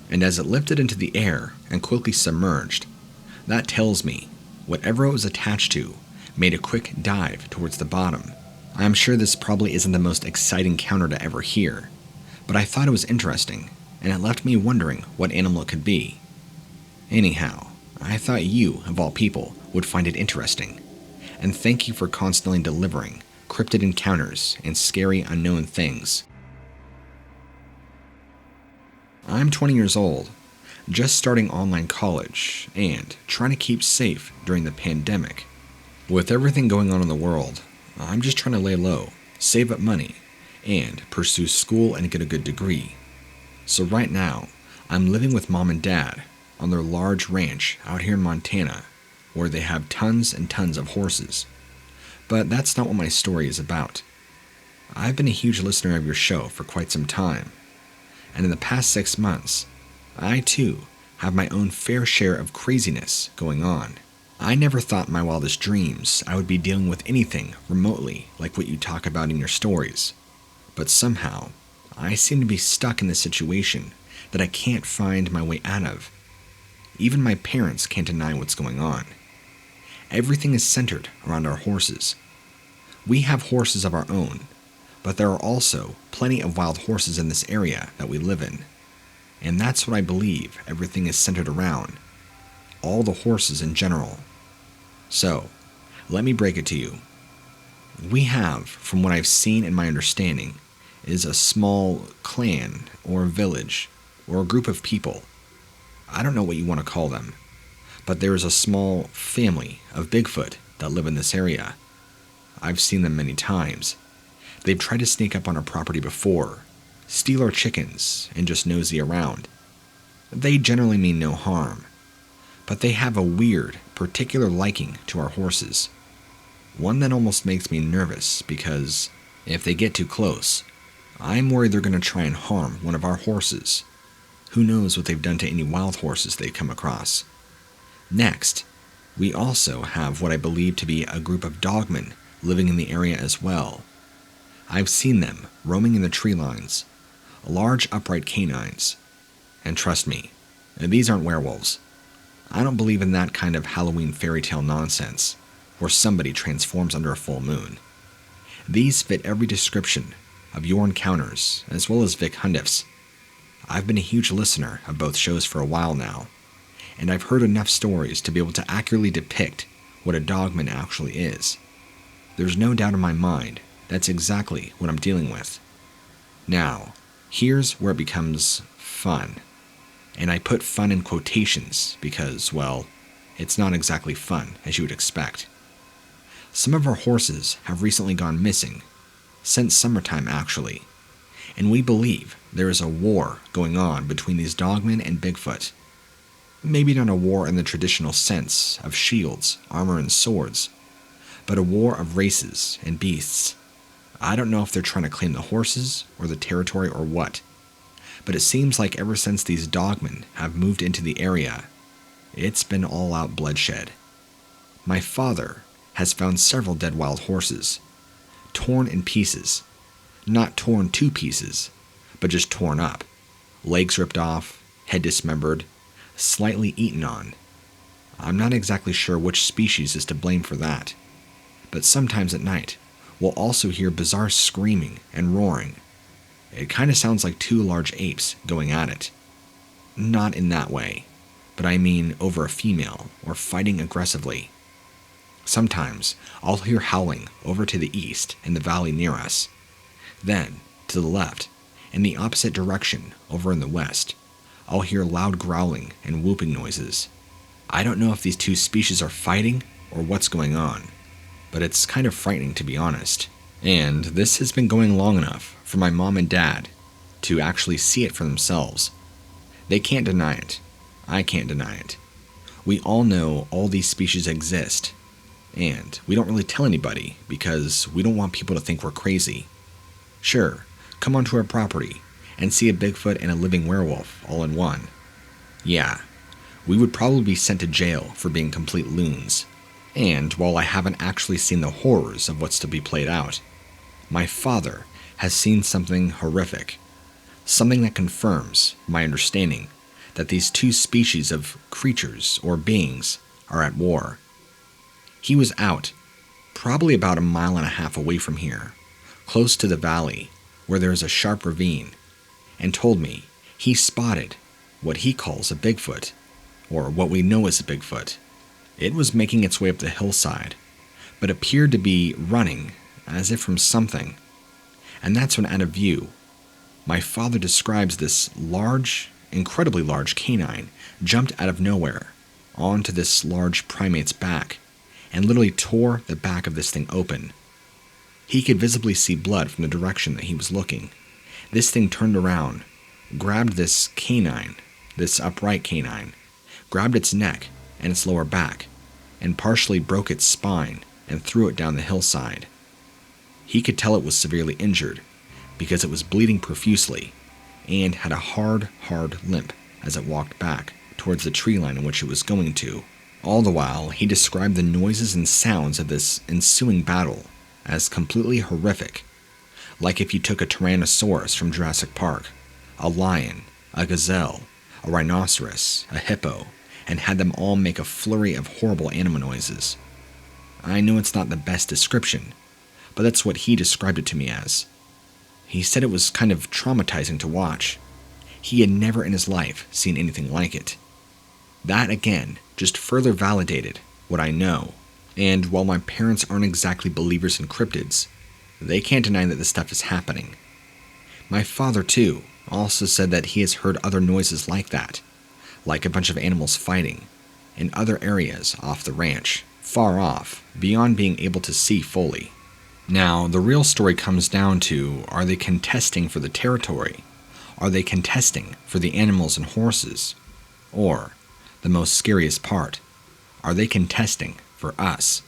And as it lifted into the air and quickly submerged, that tells me whatever it was attached to made a quick dive towards the bottom. I'm sure this probably isn't the most exciting counter to ever hear, but I thought it was interesting, and it left me wondering what animal it could be. Anyhow, I thought you, of all people, would find it interesting, and thank you for constantly delivering cryptid encounters and scary unknown things. I'm 20 years old, just starting online college, and trying to keep safe during the pandemic. With everything going on in the world, I'm just trying to lay low, save up money, and pursue school and get a good degree. So right now, I'm living with mom and dad on their large ranch out here in Montana, where they have tons and tons of horses. But that's not what my story is about. I've been a huge listener of your show for quite some time, and in the past 6 months, I too have my own fair share of craziness going on. I never thought in my wildest dreams I would be dealing with anything remotely like what you talk about in your stories, but somehow I seem to be stuck in this situation that I can't find my way out of. Even my parents can't deny what's going on. Everything is centered around our horses. We have horses of our own, but there are also plenty of wild horses in this area that we live in. And that's what I believe everything is centered around. All the horses in general. So, let me break it to you. We have, from what I've seen and my understanding, is a small clan or village or a group of people. I don't know what you want to call them, but there is a small family of Bigfoot that live in this area. I've seen them many times. They've tried to sneak up on our property before, steal our chickens, and just nosy around. They generally mean no harm, but they have a weird, particular liking to our horses. One that almost makes me nervous because if they get too close, I'm worried they're going to try and harm one of our horses. Who knows what they've done to any wild horses they've come across. Next, We also have what I believe to be a group of dogmen living in the area as well. I've seen them roaming in the tree lines, large upright canines. And trust me, these aren't werewolves. I don't believe in that kind of Halloween fairy tale nonsense where somebody transforms under a full moon. These fit every description of your encounters as well as Vic Hundiff's. I've been a huge listener of both shows for a while now, and I've heard enough stories to be able to accurately depict what a dogman actually is. There's no doubt in my mind that's exactly what I'm dealing with. Now, here's where it becomes fun. And I put fun in quotations because, well, it's not exactly fun, as you would expect. Some of our horses have recently gone missing, since summertime actually, and we believe there is a war going on between these dogmen and Bigfoot. Maybe not a war in the traditional sense of shields, armor, and swords, but a war of races and beasts. I don't know if they're trying to claim the horses or the territory or what, but it seems like ever since these dogmen have moved into the area, it's been all-out bloodshed. My father has found several dead wild horses, torn in pieces, not torn to pieces, but just torn up, legs ripped off, head dismembered, slightly eaten on. I'm not exactly sure which species is to blame for that, but sometimes at night, we'll also hear bizarre screaming and roaring. It kind of sounds like two large apes going at it. Not in that way, but I mean over a female or fighting aggressively. Sometimes I'll hear howling over to the east in the valley near us. Then, to the left, in the opposite direction over in the west, I'll hear loud growling and whooping noises. I don't know if these two species are fighting or what's going on, but it's kind of frightening to be honest. And this has been going long enough for my mom and dad to actually see it for themselves. They can't deny it. I can't deny it. We all know all these species exist, and we don't really tell anybody because we don't want people to think we're crazy. Sure, come onto our property and see a Bigfoot and a living werewolf all in one. Yeah, we would probably be sent to jail for being complete loons. And while I haven't actually seen the horrors of what's to be played out, my father has seen something horrific, something that confirms my understanding that these two species of creatures or beings are at war. He was out, probably about 1.5 miles away from here, close to the valley where there is a sharp ravine, and told me he spotted what he calls a Bigfoot, or what we know as a Bigfoot. It was making its way up the hillside, but appeared to be running as if from something. And that's when out of view, my father describes this large, incredibly large canine jumped out of nowhere onto this large primate's back and literally tore the back of this thing open. He could visibly see blood from the direction that he was looking. This thing turned around, grabbed this canine, this upright canine, grabbed its neck and its lower back, and partially broke its spine and threw it down the hillside. He could tell it was severely injured because it was bleeding profusely and had a hard limp as it walked back towards the tree line in which it was going to. All the while, he described the noises and sounds of this ensuing battle as completely horrific, like if you took a Tyrannosaurus from Jurassic Park, a lion, a gazelle, a rhinoceros, a hippo, and had them all make a flurry of horrible animal noises. I know it's not the best description, but that's what he described it to me as. He said it was kind of traumatizing to watch. He had never in his life seen anything like it. That, again, just further validated what I know, and while my parents aren't exactly believers in cryptids, they can't deny that this stuff is happening. My father, too, also said that he has heard other noises like that, like a bunch of animals fighting, in other areas off the ranch, far off, beyond being able to see fully. Now, the real story comes down to, are they contesting for the territory? Are they contesting for the animals and horses? Or, the most scariest part, are they contesting for us?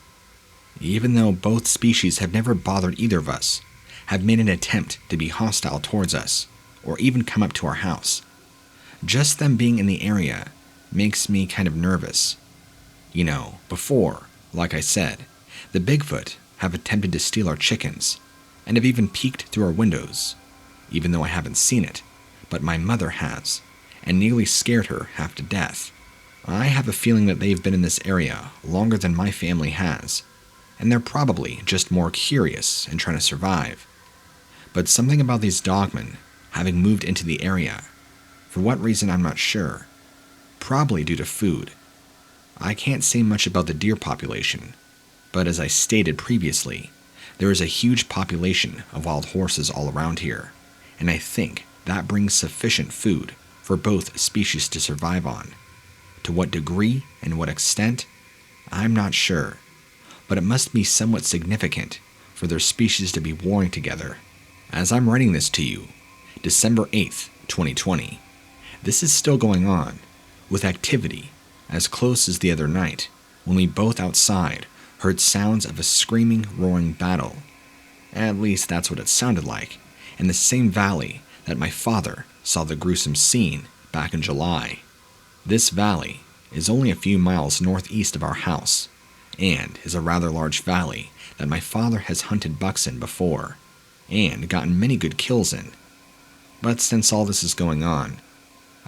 Even though both species have never bothered either of us, have made an attempt to be hostile towards us, or even come up to our house. Just them being in the area makes me kind of nervous. Before, like I said, the Bigfoot have attempted to steal our chickens and have even peeked through our windows, even though I haven't seen it, but my mother has, and nearly scared her half to death. I have a feeling that they've been in this area longer than my family has, and they're probably just more curious and trying to survive. But something about these dogmen having moved into the area, for what reason I'm not sure, probably due to food. I can't say much about the deer population, but as I stated previously, there is a huge population of wild horses all around here, and I think that brings sufficient food for both species to survive on. To what degree and what extent, I'm not sure, but it must be somewhat significant for their species to be warring together. As I'm writing this to you, December 8th, 2020, this is still going on, with activity as close as the other night when we both outside heard sounds of a screaming, roaring battle. At least that's what it sounded like, in the same valley that my father saw the gruesome scene back in July. This valley is only a few miles northeast of our house, and is a rather large valley that my father has hunted bucks in before, and gotten many good kills in. But since all this is going on,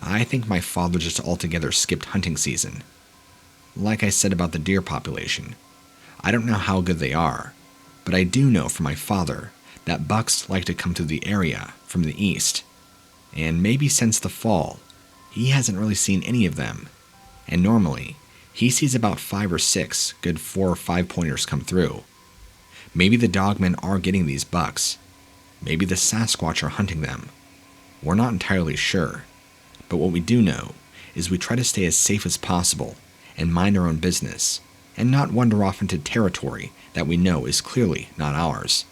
I think my father just altogether skipped hunting season. Like I said about the deer population, I don't know how good they are, but I do know from my father that bucks like to come through the area from the east, and maybe since the fall, he hasn't really seen any of them, and normally, he sees about 5 or 6 good 4 or 5 pointers come through. Maybe the dogmen are getting these bucks, maybe the Sasquatch are hunting them. We're not entirely sure, but what we do know is we try to stay as safe as possible and mind our own business, and not wander off into territory that we know is clearly not ours,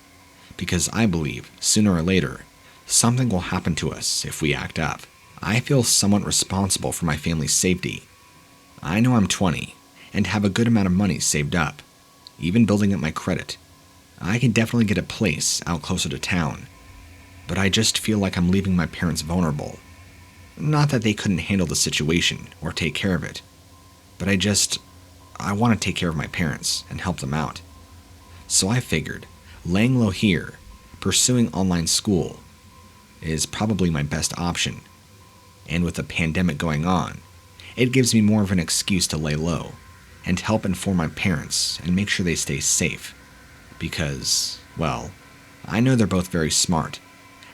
because I believe sooner or later something will happen to us if we act up. I feel somewhat responsible for my family's safety. I know I'm 20 and have a good amount of money saved up, even building up my credit. I can definitely get a place out closer to town, but I just feel like I'm leaving my parents vulnerable. Not that they couldn't handle the situation or take care of it, but I want to take care of my parents and help them out. So I figured laying low here, pursuing online school, is probably my best option. And with the pandemic going on, it gives me more of an excuse to lay low and help inform my parents and make sure they stay safe. Because, well, I know they're both very smart,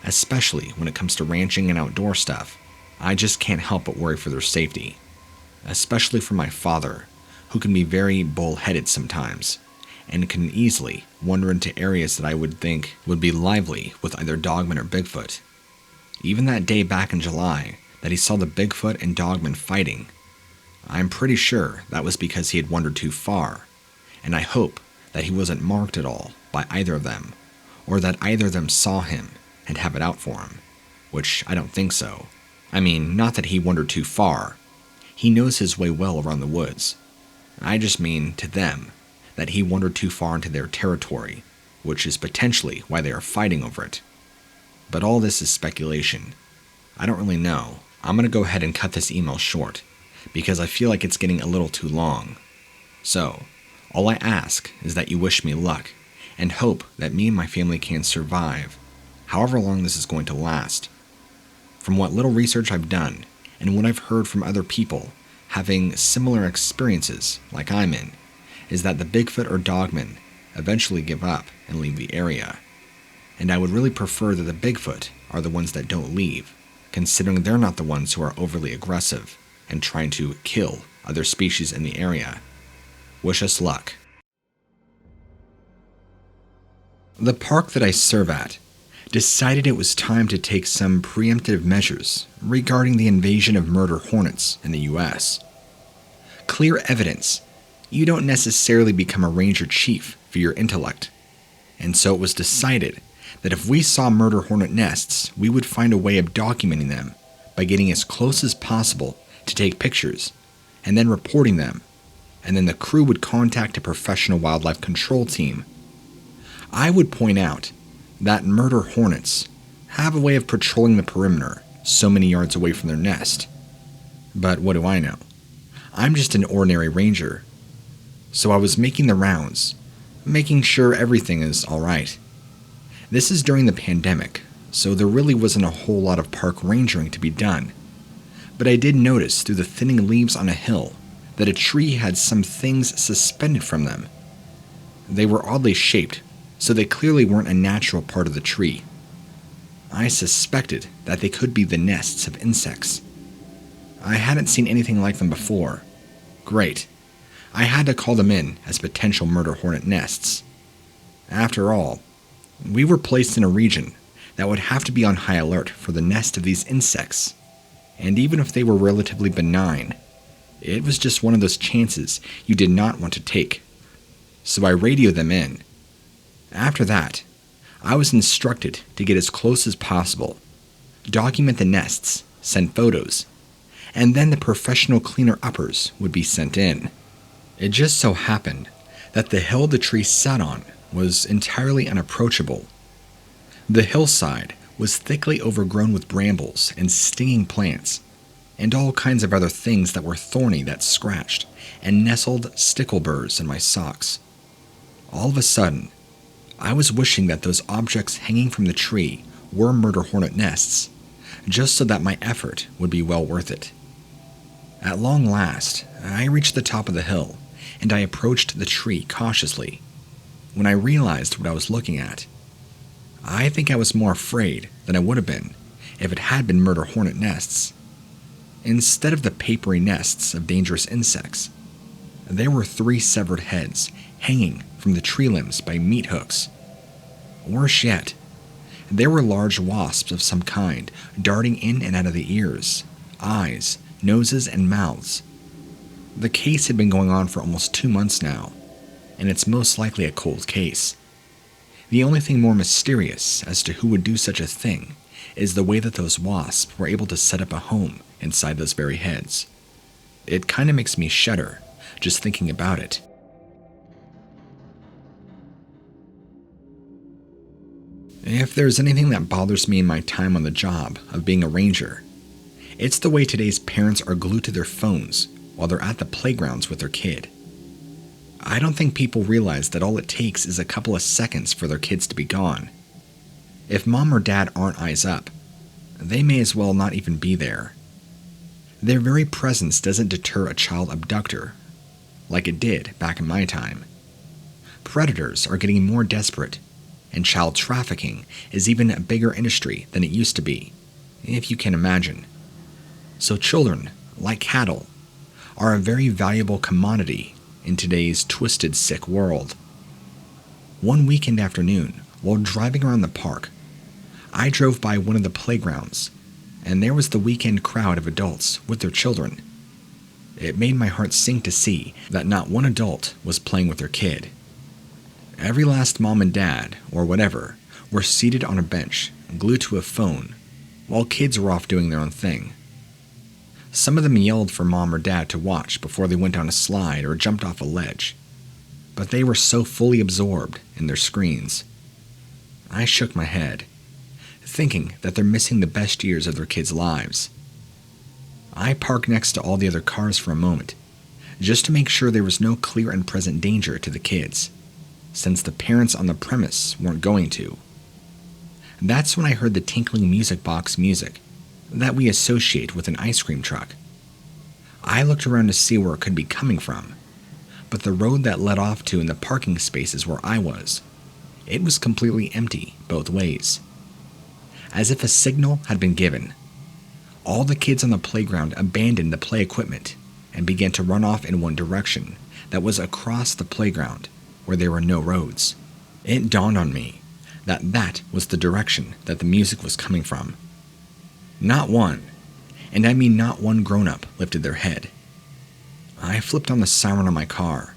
especially when it comes to ranching and outdoor stuff. I just can't help but worry for their safety, especially for my father, who can be very bullheaded sometimes, and can easily wander into areas that I would think would be lively with either Dogman or Bigfoot. Even that day back in July that he saw the Bigfoot and Dogman fighting, I'm pretty sure that was because he had wandered too far, and I hope that he wasn't marked at all by either of them, or that either of them saw him and have it out for him, which I don't think so. I mean, not that he wandered too far. He knows his way well around the woods. I just mean, to them, that he wandered too far into their territory, which is potentially why they are fighting over it. But all this is speculation. I don't really know. I'm going to go ahead and cut this email short, because I feel like it's getting a little too long. So, all I ask is that you wish me luck, and hope that me and my family can survive, however long this is going to last. From what little research I've done, and what I've heard from other people having similar experiences like I'm in, is that the Bigfoot or Dogman eventually give up and leave the area. And I would really prefer that the Bigfoot are the ones that don't leave, considering they're not the ones who are overly aggressive and trying to kill other species in the area. Wish us luck. The park that I serve at decided it was time to take some preemptive measures regarding the invasion of murder hornets in the US. Clear evidence, you don't necessarily become a ranger chief for your intellect. And so it was decided that if we saw murder hornet nests, we would find a way of documenting them by getting as close as possible to take pictures, and then reporting them, and then the crew would contact a professional wildlife control team. I would point out that murder hornets have a way of patrolling the perimeter so many yards away from their nest. But what do I know? I'm just an ordinary ranger, So I was making the rounds, making sure everything is alright. This is during the pandemic, so there really wasn't a whole lot of park rangering to be done. But I did notice through the thinning leaves on a hill that a tree had some things suspended from them. They were oddly shaped, so they clearly weren't a natural part of the tree. I suspected that they could be the nests of insects. I hadn't seen anything like them before. Great. I had to call them in as potential murder hornet nests. After all, we were placed in a region that would have to be on high alert for the nest of these insects, and even if they were relatively benign, it was just one of those chances you did not want to take. So I radioed them in. After that, I was instructed to get as close as possible, document the nests, send photos, and then the professional cleaner-uppers would be sent in. It just so happened that the hill the tree sat on was entirely unapproachable. The hillside was thickly overgrown with brambles and stinging plants, and all kinds of other things that were thorny that scratched and nestled stickleburs in my socks. All of a sudden, I was wishing that those objects hanging from the tree were murder hornet nests, just so that my effort would be well worth it. At long last, I reached the top of the hill, and I approached the tree cautiously. When I realized what I was looking at, I think I was more afraid than I would have been if it had been murder hornet nests. Instead of the papery nests of dangerous insects, there were 3 severed heads hanging from the tree limbs by meat hooks. Worse yet, there were large wasps of some kind darting in and out of the ears, eyes, noses, and mouths. The case had been going on for almost 2 months now, and it's most likely a cold case. The only thing more mysterious as to who would do such a thing is the way that those wasps were able to set up a home inside those very heads. It kind of makes me shudder just thinking about it. If there's anything that bothers me in my time on the job of being a ranger, it's the way today's parents are glued to their phones while they're at the playgrounds with their kid. I don't think people realize that all it takes is a couple of seconds for their kids to be gone. If mom or dad aren't eyes up, they may as well not even be there. Their very presence doesn't deter a child abductor, like it did back in my time. Predators are getting more desperate, and child trafficking is even a bigger industry than it used to be, if you can imagine. So children, like cattle, are a very valuable commodity in today's twisted, sick world. One weekend afternoon, while driving around the park, I drove by one of the playgrounds, and there was the weekend crowd of adults with their children. It made my heart sink to see that not one adult was playing with their kid. Every last mom and dad, or whatever, were seated on a bench, glued to a phone, while kids were off doing their own thing. Some of them yelled for mom or dad to watch before they went down a slide or jumped off a ledge, but they were so fully absorbed in their screens. I shook my head, thinking that they're missing the best years of their kids' lives. I parked next to all the other cars for a moment, just to make sure there was no clear and present danger to the kids, since the parents on the premise weren't going to. That's when I heard the tinkling music box music that we associate with an ice cream truck. I looked around to see where it could be coming from, but the road that led off to in the parking spaces where I was, it was completely empty both ways. As if a signal had been given, all the kids on the playground abandoned the play equipment and began to run off in one direction that was across the playground where there were no roads. It dawned on me that that was the direction that the music was coming from. Not one, and I mean not one grown-up, lifted their head. I flipped on the siren on my car,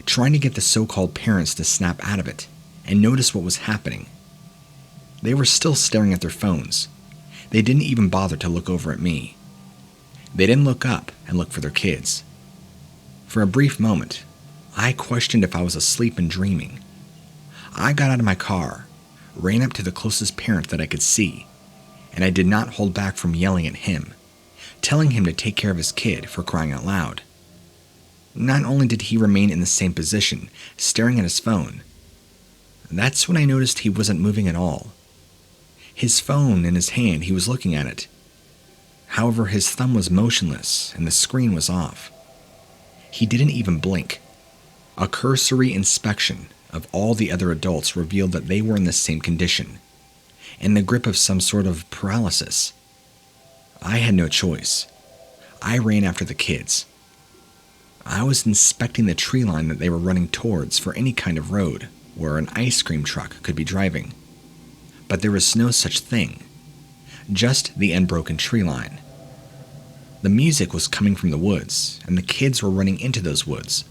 trying to get the so-called parents to snap out of it and notice what was happening. They were still staring at their phones. They didn't even bother to look over at me. They didn't look up and look for their kids. For a brief moment, I questioned if I was asleep and dreaming. I got out of my car, ran up to the closest parent that I could see, and I did not hold back from yelling at him, telling him to take care of his kid for crying out loud. Not only did he remain in the same position, staring at his phone, that's when I noticed he wasn't moving at all. His phone in his hand, he was looking at it. However, his thumb was motionless and the screen was off. He didn't even blink. A cursory inspection of all the other adults revealed that they were in the same condition, in the grip of some sort of paralysis. I had no choice. I ran after the kids. I was inspecting the tree line that they were running towards for any kind of road where an ice cream truck could be driving. But there was no such thing, just the unbroken tree line. The music was coming from the woods, and the kids were running into those woods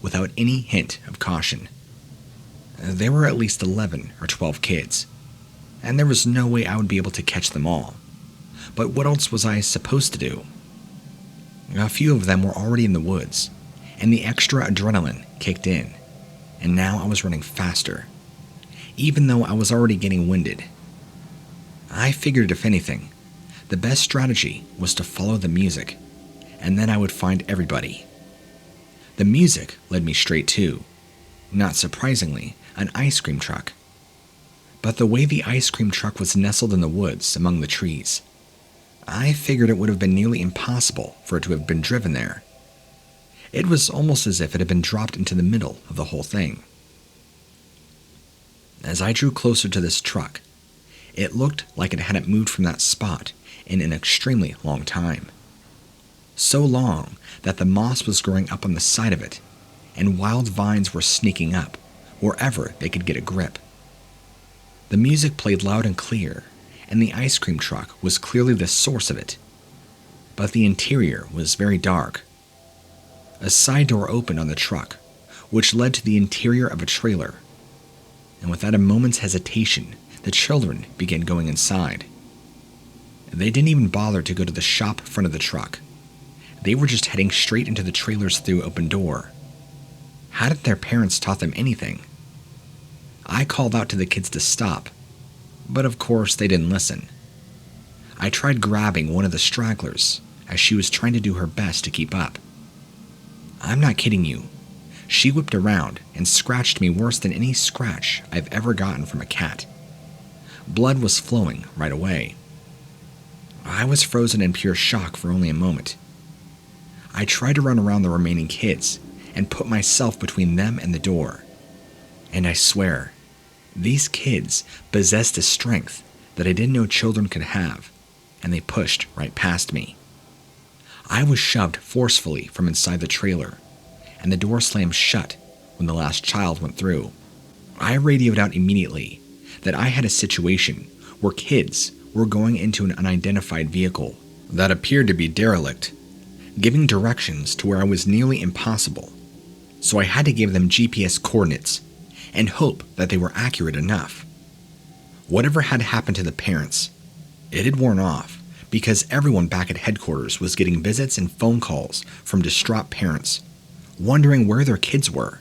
without any hint of caution. There were at least 11 or 12 kids, and there was no way I would be able to catch them all. But what else was I supposed to do? A few of them were already in the woods, and the extra adrenaline kicked in, and now I was running faster, even though I was already getting winded. I figured if anything, the best strategy was to follow the music, and then I would find everybody. The music led me straight to, not surprisingly, an ice cream truck. But the way the ice cream truck was nestled in the woods among the trees, I figured it would have been nearly impossible for it to have been driven there. It was almost as if it had been dropped into the middle of the whole thing. As I drew closer to this truck, it looked like it hadn't moved from that spot in an extremely long time. So long that the moss was growing up on the side of it, and wild vines were sneaking up wherever they could get a grip. The music played loud and clear, and the ice cream truck was clearly the source of it. But the interior was very dark. A side door opened on the truck, which led to the interior of a trailer. And without a moment's hesitation, the children began going inside. They didn't even bother to go to the shop front of the truck. They were just heading straight into the trailer's through open door. Hadn't their parents taught them anything? I called out to the kids to stop, but of course they didn't listen. I tried grabbing one of the stragglers as she was trying to do her best to keep up. I'm not kidding you. She whipped around and scratched me worse than any scratch I've ever gotten from a cat. Blood was flowing right away. I was frozen in pure shock for only a moment. I tried to run around the remaining kids and put myself between them and the door. And I swear, these kids possessed a strength that I didn't know children could have, and they pushed right past me. I was shoved forcefully from inside the trailer, and the door slammed shut when the last child went through. I radioed out immediately that I had a situation where kids were going into an unidentified vehicle that appeared to be derelict, giving directions to where I was nearly impossible, so I had to give them GPS coordinates and hope that they were accurate enough. Whatever had happened to the parents, it had worn off because everyone back at headquarters was getting visits and phone calls from distraught parents, wondering where their kids were,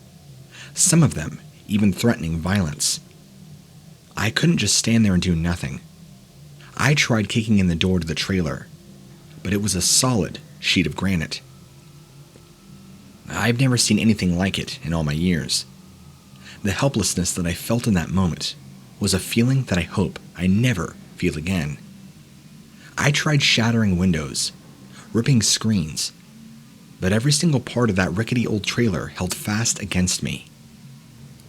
some of them even threatening violence. I couldn't just stand there and do nothing. I tried kicking in the door to the trailer, but it was a solid sheet of granite. I've never seen anything like it in all my years. The helplessness that I felt in that moment was a feeling that I hope I never feel again. I tried shattering windows, ripping screens, but every single part of that rickety old trailer held fast against me.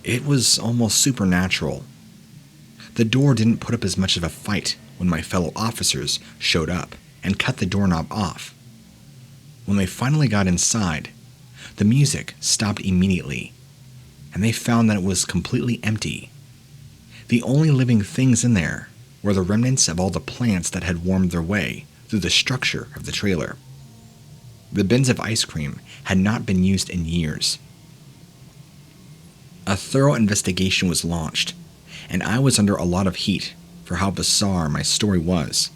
It was almost supernatural. The door didn't put up as much of a fight when my fellow officers showed up and cut the doorknob off. When they finally got inside, the music stopped immediately, and they found that it was completely empty. The only living things in there were the remnants of all the plants that had wormed their way through the structure of the trailer. The bins of ice cream had not been used in years. A thorough investigation was launched, and I was under a lot of heat for how bizarre my story was.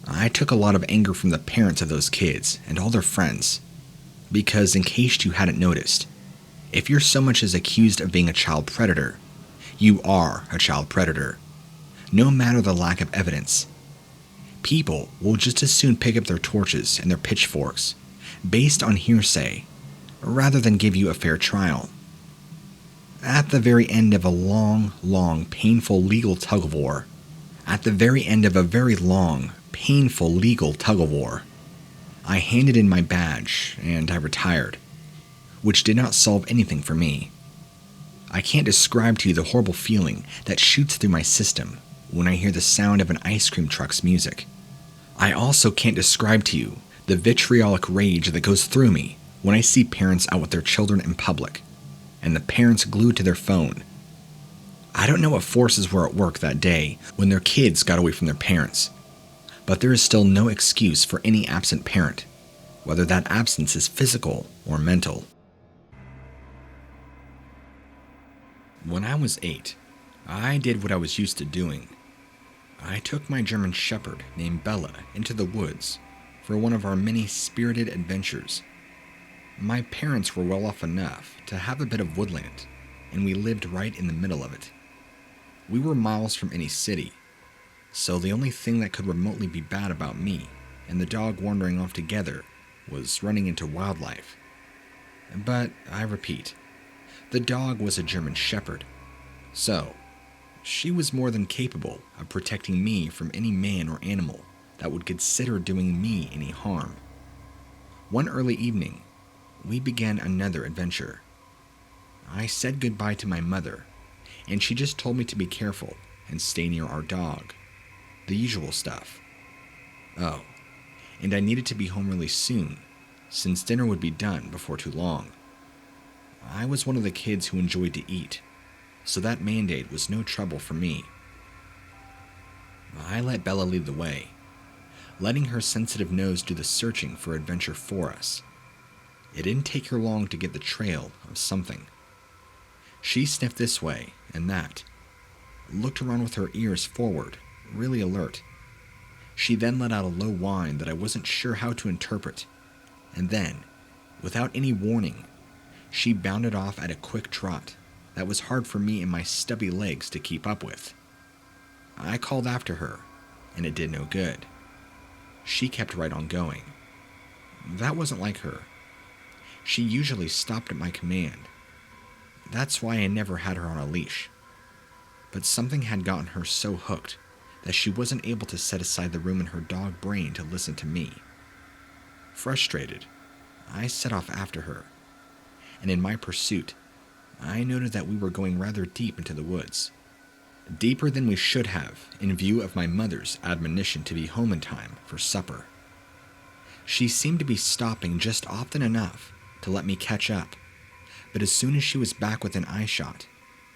I took a lot of anger from the parents of those kids and all their friends, because in case you hadn't noticed, if you're so much as accused of being a child predator, you are a child predator, no matter the lack of evidence. People will just as soon pick up their torches and their pitchforks, based on hearsay, rather than give you a fair trial. At the very end of a long, painful legal tug-of-war, I handed in my badge and I retired, which did not solve anything for me. I can't describe to you the horrible feeling that shoots through my system when I hear the sound of an ice cream truck's music. I also can't describe to you the vitriolic rage that goes through me when I see parents out with their children in public, and the parents glued to their phone. I don't know what forces were at work that day when their kids got away from their parents, but there is still no excuse for any absent parent, whether that absence is physical or mental. When I was 8, I did what I was used to doing. I took my German Shepherd named Bella into the woods for one of our many spirited adventures. My parents were well off enough to have a bit of woodland, and we lived right in the middle of it. We were miles from any city, so the only thing that could remotely be bad about me and the dog wandering off together was running into wildlife. But I repeat, the dog was a German Shepherd, so she was more than capable of protecting me from any man or animal that would consider doing me any harm. One early evening, we began another adventure. I said goodbye to my mother, and she just told me to be careful and stay near our dog. The usual stuff. Oh, and I needed to be home really soon, since dinner would be done before too long. I was one of the kids who enjoyed to eat, so that mandate was no trouble for me. I let Bella lead the way, letting her sensitive nose do the searching for adventure for us. It didn't take her long to get the trail of something. She sniffed this way and that, looked around with her ears forward, really alert. She then let out a low whine that I wasn't sure how to interpret, and then, without any warning, she bounded off at a quick trot that was hard for me and my stubby legs to keep up with. I called after her, and it did no good. She kept right on going. That wasn't like her. She usually stopped at my command. That's why I never had her on a leash. But something had gotten her so hooked that she wasn't able to set aside the room in her dog brain to listen to me. Frustrated, I set off after her, and in my pursuit, I noted that we were going rather deep into the woods. Deeper than we should have, in view of my mother's admonition to be home in time for supper. She seemed to be stopping just often enough to let me catch up, but as soon as she was back within eyeshot,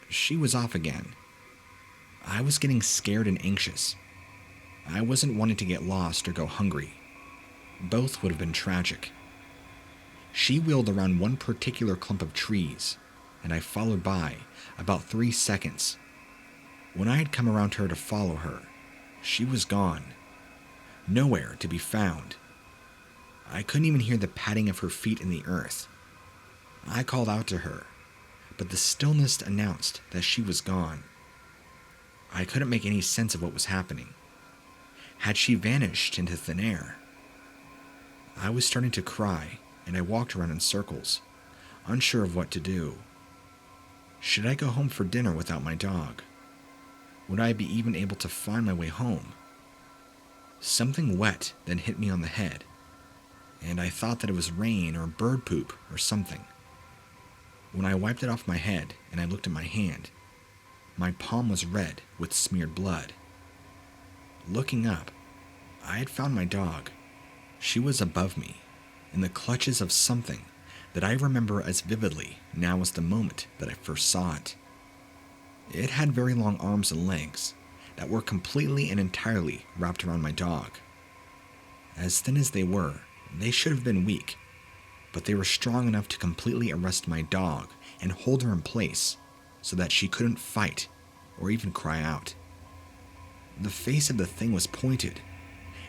she was off again. I was getting scared and anxious. I wasn't wanting to get lost or go hungry. Both would have been tragic. She wheeled around one particular clump of trees, and I followed by about 3 seconds. When I had come around her to follow her, she was gone. Nowhere to be found. I couldn't even hear the padding of her feet in the earth. I called out to her, but the stillness announced that she was gone. I couldn't make any sense of what was happening. Had she vanished into thin air? I was starting to cry, and I walked around in circles, unsure of what to do. Should I go home for dinner without my dog? Would I be even able to find my way home? Something wet then hit me on the head, and I thought that it was rain or bird poop or something. When I wiped it off my head and I looked at my hand, my palm was red with smeared blood. Looking up, I had found my dog. She was above me, in the clutches of something that I remember as vividly now as the moment that I first saw it. It had very long arms and legs that were completely and entirely wrapped around my dog. As thin as they were, they should have been weak, but they were strong enough to completely arrest my dog and hold her in place so that she couldn't fight or even cry out. The face of the thing was pointed,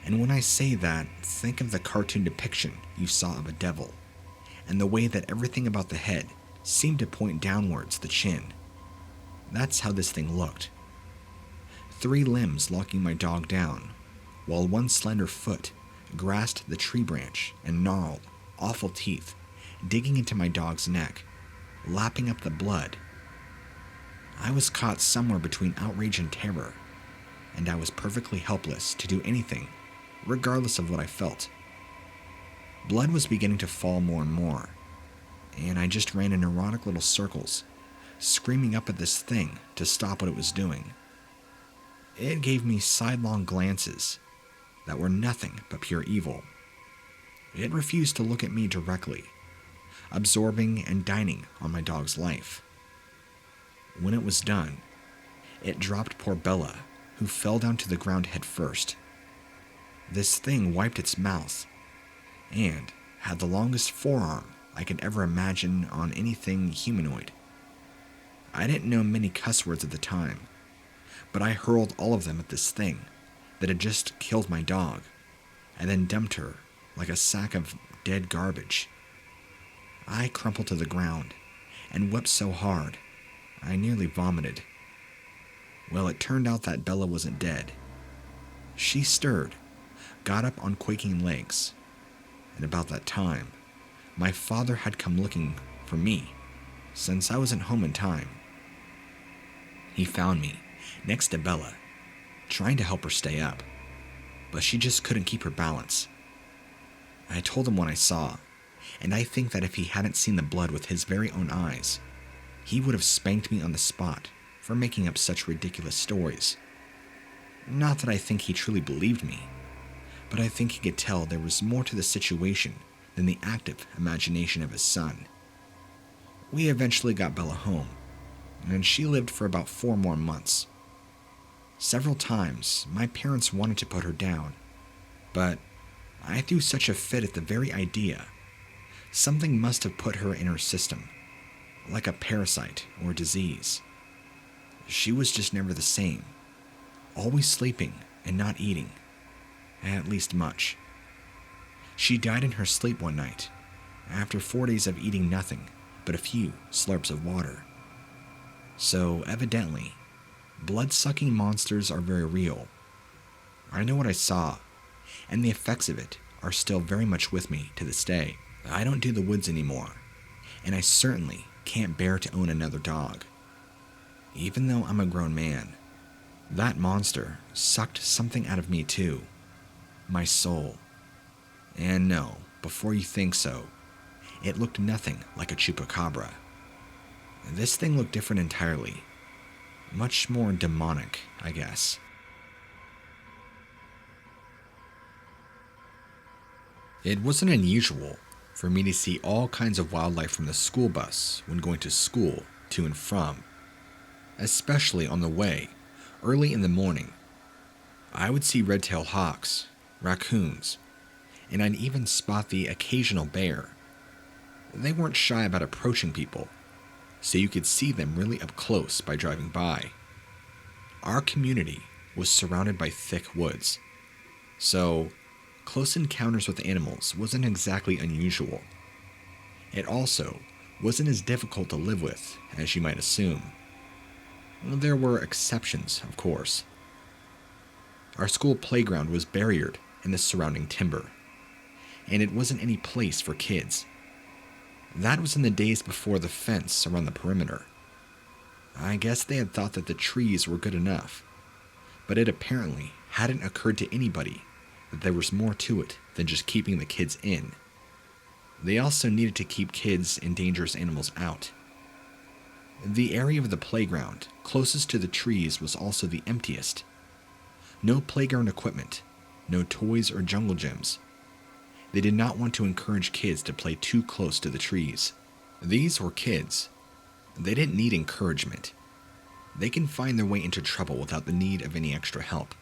and when I say that, think of the cartoon depiction you saw of a devil, and the way that everything about the head seemed to point downwards the chin. That's how this thing looked. 3 limbs locking my dog down, while one slender foot grasped the tree branch and gnarled, awful teeth digging into my dog's neck, lapping up the blood. I was caught somewhere between outrage and terror, and I was perfectly helpless to do anything, regardless of what I felt. Blood was beginning to fall more and more, and I just ran in neurotic little circles, screaming up at this thing to stop what it was doing. It gave me sidelong glances that were nothing but pure evil. It refused to look at me directly, absorbing and dining on my dog's life. When it was done, it dropped poor Bella, who fell down to the ground head first. This thing wiped its mouth and had the longest forearm I could ever imagine on anything humanoid. I didn't know many cuss words at the time, but I hurled all of them at this thing that had just killed my dog, and then dumped her like a sack of dead garbage. I crumpled to the ground and wept so hard I nearly vomited. Well, it turned out that Bella wasn't dead. She stirred, got up on quaking legs, and about that time, my father had come looking for me, since I wasn't home in time. He found me next to Bella, trying to help her stay up, but she just couldn't keep her balance. I told him what I saw, and I think that if he hadn't seen the blood with his very own eyes, he would have spanked me on the spot for making up such ridiculous stories. Not that I think he truly believed me, but I think he could tell there was more to the situation than the active imagination of his son. We eventually got Bella home, and she lived for about 4 more months. Several times, my parents wanted to put her down, but I threw such a fit at the very idea. Something must have put her in her system, like a parasite or disease. She was just never the same, always sleeping and not eating, at least much. She died in her sleep one night, after 4 days of eating nothing but a few slurps of water. So evidently, blood-sucking monsters are very real. I know what I saw, and the effects of it are still very much with me to this day. I don't do the woods anymore, and I certainly can't bear to own another dog. Even though I'm a grown man, that monster sucked something out of me too. My soul. And no, before you think so, it looked nothing like a chupacabra. This thing looked different entirely. Much more demonic, I guess. It wasn't unusual for me to see all kinds of wildlife from the school bus when going to school to and from, especially on the way, early in the morning. I would see red-tailed hawks, raccoons, and I'd even spot the occasional bear. They weren't shy about approaching people, so you could see them really up close by driving by. Our community was surrounded by thick woods, so close encounters with animals wasn't exactly unusual. It also wasn't as difficult to live with as you might assume. There were exceptions, of course. Our school playground was barriered in the surrounding timber, and it wasn't any place for kids. That was in the days before the fence around the perimeter. I guess they had thought that the trees were good enough, but it apparently hadn't occurred to anybody that there was more to it than just keeping the kids in. They also needed to keep kids and dangerous animals out. The area of the playground closest to the trees was also the emptiest. No playground equipment, no toys or jungle gyms. They did not want to encourage kids to play too close to the trees. These were kids. They didn't need encouragement. They can find their way into trouble without the need of any extra help.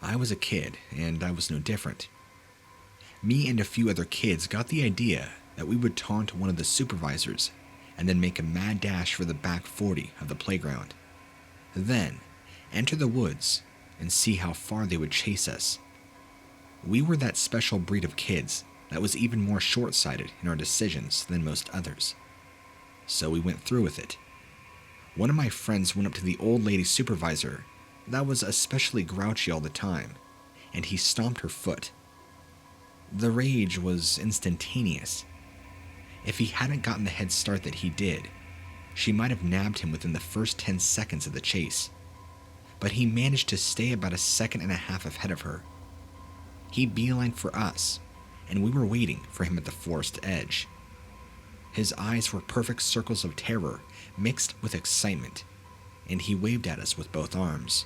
I was a kid, and I was no different. Me and a few other kids got the idea that we would taunt one of the supervisors and then make a mad dash for the back 40 of the playground. Then, enter the woods and see how far they would chase us. We were that special breed of kids that was even more short-sighted in our decisions than most others. So we went through with it. One of my friends went up to the old lady supervisor that was especially grouchy all the time, and he stomped her foot. The rage was instantaneous. If he hadn't gotten the head start that he did, she might have nabbed him within the first 10 seconds of the chase. But he managed to stay about a second and a half ahead of her. He beelined for us, and we were waiting for him at the forest edge. His eyes were perfect circles of terror mixed with excitement, and he waved at us with both arms.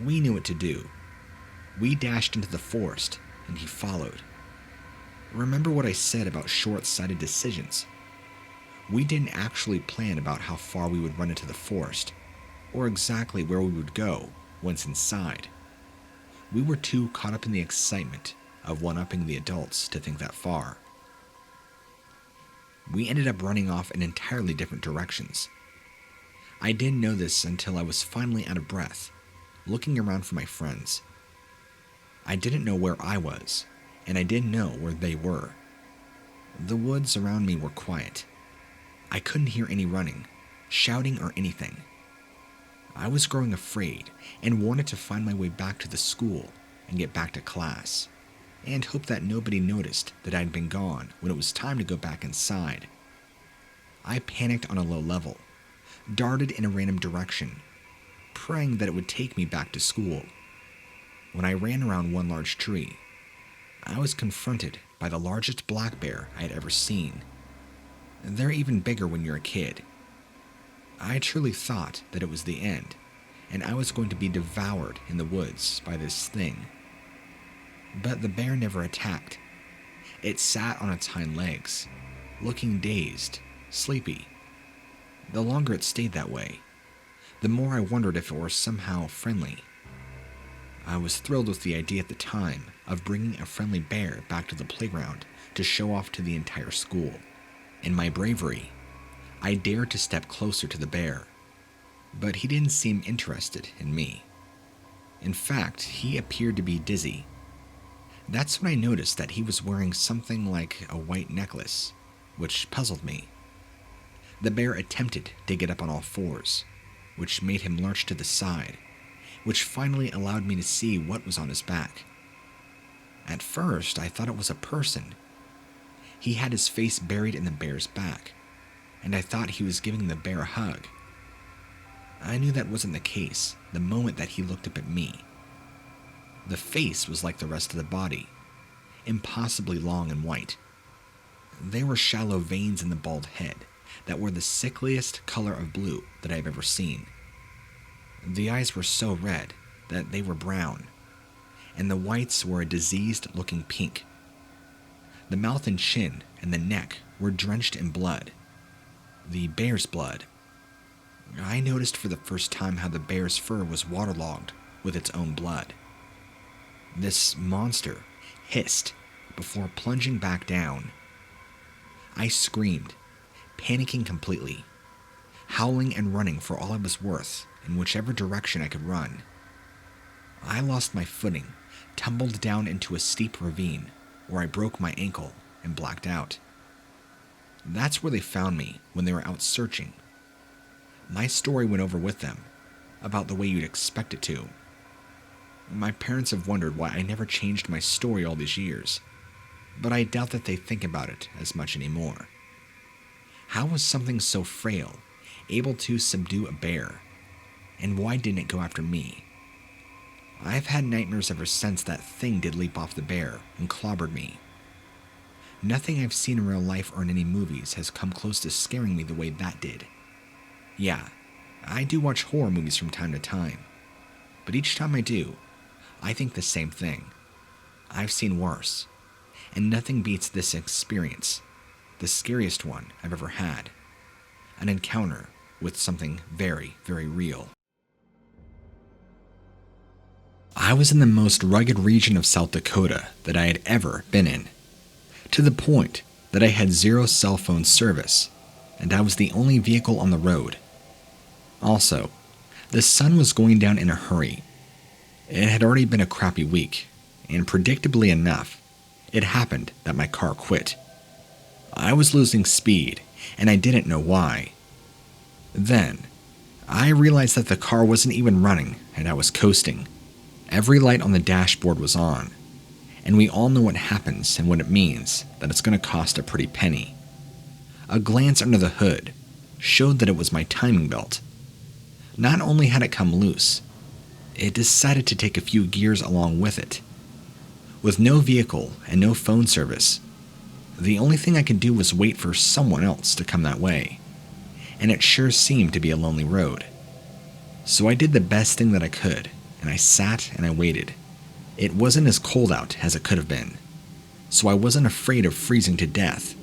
We knew what to do. We dashed into the forest, and he followed. Remember what I said about short-sighted decisions? We didn't actually plan about how far we would run into the forest, or exactly where we would go once inside. We were too caught up in the excitement of one-upping the adults to think that far. We ended up running off in entirely different directions. I didn't know this until I was finally out of breath, looking around for my friends. I didn't know where I was, and I didn't know where they were. The woods around me were quiet. I couldn't hear any running, shouting, or anything. I was growing afraid and wanted to find my way back to the school and get back to class, and hope that nobody noticed that I'd been gone when it was time to go back inside. I panicked on a low level, darted in a random direction, praying that it would take me back to school. When I ran around one large tree, I was confronted by the largest black bear I had ever seen. They're even bigger when you're a kid. I truly thought that it was the end, and I was going to be devoured in the woods by this thing. But the bear never attacked. It sat on its hind legs, looking dazed, sleepy. The longer it stayed that way, the more I wondered if it were somehow friendly. I was thrilled with the idea at the time of bringing a friendly bear back to the playground to show off to the entire school. In my bravery, I dared to step closer to the bear, but he didn't seem interested in me. In fact, he appeared to be dizzy. That's when I noticed that he was wearing something like a white necklace, which puzzled me. The bear attempted to get up on all fours, which made him lurch to the side, which finally allowed me to see what was on his back. At first, I thought it was a person. He had his face buried in the bear's back, and I thought he was giving the bear a hug. I knew that wasn't the case the moment that he looked up at me. The face was like the rest of the body, impossibly long and white. There were shallow veins in the bald head that were the sickliest color of blue that I've ever seen. The eyes were so red that they were brown, and the whites were a diseased-looking pink. The mouth and chin and the neck were drenched in blood. The bear's blood. I noticed for the first time how the bear's fur was waterlogged with its own blood. This monster hissed before plunging back down. I screamed, panicking completely, howling and running for all I was worth in whichever direction I could run. I lost my footing, tumbled down into a steep ravine where I broke my ankle and blacked out. That's where they found me when they were out searching. My story went over with them, about the way you'd expect it to. My parents have wondered why I never changed my story all these years, but I doubt that they think about it as much anymore. How was something so frail able to subdue a bear, and why didn't it go after me? I've had nightmares ever since that thing did leap off the bear and clobbered me. Nothing I've seen in real life or in any movies has come close to scaring me the way that did. Yeah, I do watch horror movies from time to time, but each time I do, I think the same thing. I've seen worse, and nothing beats this experience, the scariest one I've ever had. An encounter with something very, very real. I was in the most rugged region of South Dakota that I had ever been in, to the point that I had 0 cell phone service, and I was the only vehicle on the road. Also, the sun was going down in a hurry. It had already been a crappy week, and predictably enough, it happened that my car quit. I was losing speed, and I didn't know why. Then, I realized that the car wasn't even running, and I was coasting. Every light on the dashboard was on, and we all know what happens and what it means, that it's going to cost a pretty penny. A glance under the hood showed that it was my timing belt. Not only had it come loose, it decided to take a few gears along with it. With no vehicle and no phone service, the only thing I could do was wait for someone else to come that way, and it sure seemed to be a lonely road. So I did the best thing that I could, and I sat and I waited. It wasn't as cold out as it could have been, so I wasn't afraid of freezing to death.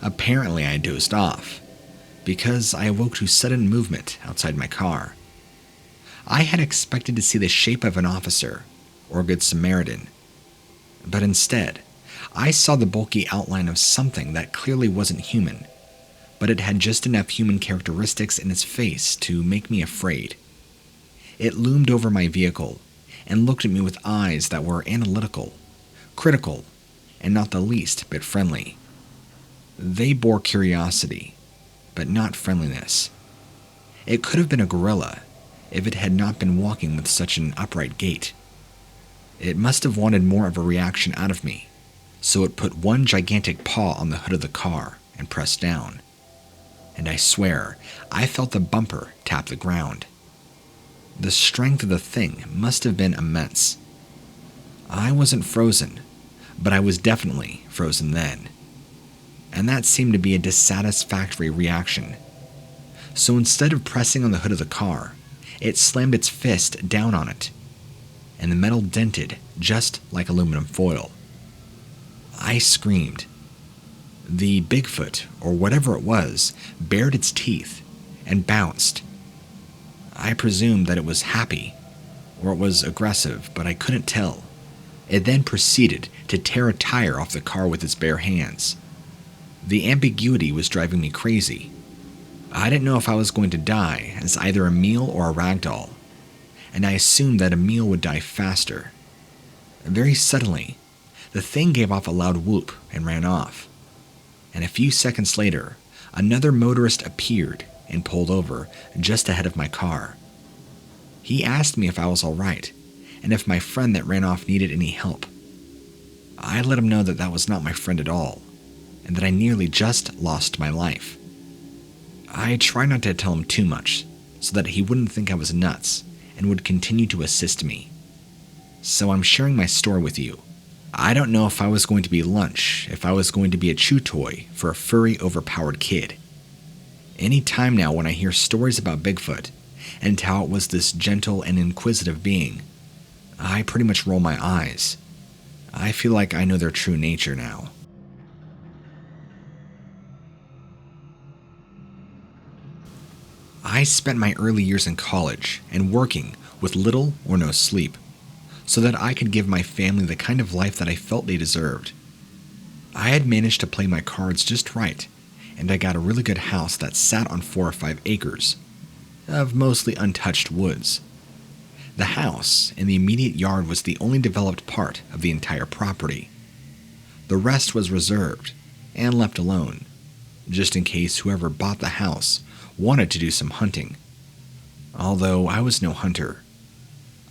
Apparently I dozed off, because I awoke to sudden movement outside my car. I had expected to see the shape of an officer or a good Samaritan, but instead, I saw the bulky outline of something that clearly wasn't human, but it had just enough human characteristics in its face to make me afraid. It loomed over my vehicle and looked at me with eyes that were analytical, critical, and not the least bit friendly. They bore curiosity, but not friendliness. It could have been a gorilla if it had not been walking with such an upright gait. It must have wanted more of a reaction out of me, so it put one gigantic paw on the hood of the car and pressed down. And I swear, I felt the bumper tap the ground. The strength of the thing must have been immense. I wasn't frozen, but I was definitely frozen then. And that seemed to be a dissatisfactory reaction. So instead of pressing on the hood of the car, it slammed its fist down on it, and the metal dented just like aluminum foil. I screamed. The Bigfoot, or whatever it was, bared its teeth and bounced. I presumed that it was happy, or it was aggressive, but I couldn't tell. It then proceeded to tear a tire off the car with its bare hands. The ambiguity was driving me crazy. I didn't know if I was going to die as either a meal or a ragdoll, and I assumed that a meal would die faster. Very suddenly, the thing gave off a loud whoop and ran off. And a few seconds later, another motorist appeared and pulled over just ahead of my car. He asked me if I was all right, and if my friend that ran off needed any help. I let him know that that was not my friend at all, and that I nearly just lost my life. I tried not to tell him too much, so that he wouldn't think I was nuts and would continue to assist me. So I'm sharing my story with you. I don't know if I was going to be lunch, if I was going to be a chew toy for a furry, overpowered kid. Any time now when I hear stories about Bigfoot, and how it was this gentle and inquisitive being, I pretty much roll my eyes. I feel like I know their true nature now. I spent my early years in college and working with little or no sleep, so that I could give my family the kind of life that I felt they deserved. I had managed to play my cards just right, and I got a really good house that sat on 4 or 5 acres of mostly untouched woods. The house and the immediate yard was the only developed part of the entire property. The rest was reserved and left alone, just in case whoever bought the house wanted to do some hunting. Although I was no hunter,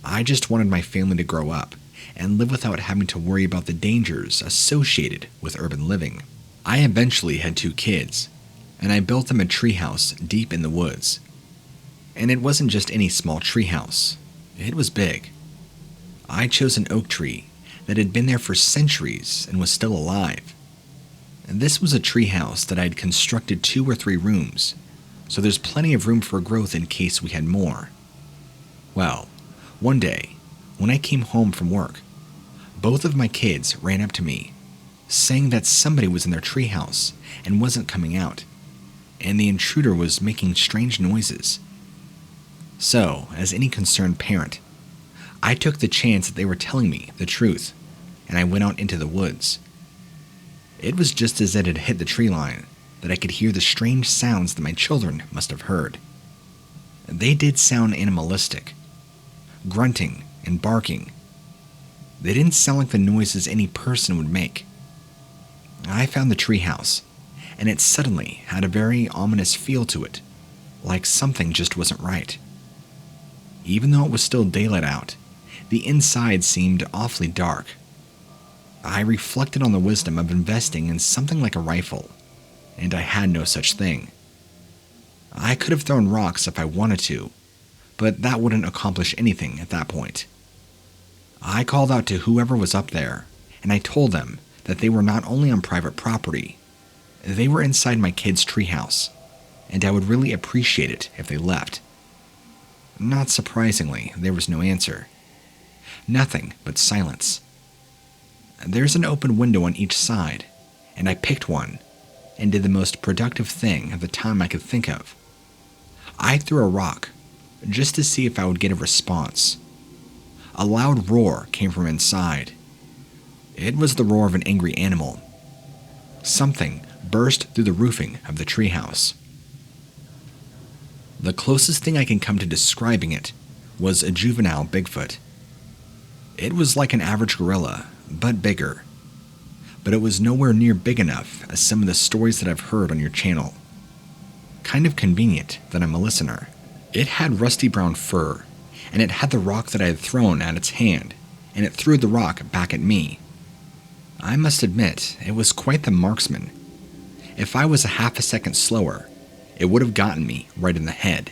I just wanted my family to grow up and live without having to worry about the dangers associated with urban living. I eventually had 2 kids, and I built them a treehouse deep in the woods. And it wasn't just any small treehouse. It was big. I chose an oak tree that had been there for centuries and was still alive. And this was a treehouse that I'd constructed 2 or 3 rooms, so there's plenty of room for growth in case we had more. Well, one day, when I came home from work, both of my kids ran up to me, saying that somebody was in their treehouse and wasn't coming out, and the intruder was making strange noises. So, as any concerned parent, I took the chance that they were telling me the truth, and I went out into the woods. It was just as it had hit the tree line that I could hear the strange sounds that my children must have heard. They did sound animalistic, grunting and barking. They didn't sound like the noises any person would make. I found the treehouse, and it suddenly had a very ominous feel to it, like something just wasn't right. Even though it was still daylight out, the inside seemed awfully dark. I reflected on the wisdom of investing in something like a rifle, and I had no such thing. I could have thrown rocks if I wanted to, but that wouldn't accomplish anything at that point. I called out to whoever was up there, and I told them that they were not only on private property, they were inside my kid's treehouse, and I would really appreciate it if they left. Not surprisingly, there was no answer. Nothing but silence. There's an open window on each side, and I picked one and did the most productive thing at the time I could think of. I threw a rock just to see if I would get a response. A loud roar came from inside. It was the roar of an angry animal. Something burst through the roofing of the treehouse. The closest thing I can come to describing it was a juvenile Bigfoot. It was like an average gorilla, but bigger. But it was nowhere near big enough as some of the stories that I've heard on your channel. Kind of convenient that I'm a listener. It had rusty brown fur, and it had the rock that I had thrown at its hand, and it threw the rock back at me. I must admit, it was quite the marksman. If I was a half a second slower, it would have gotten me right in the head.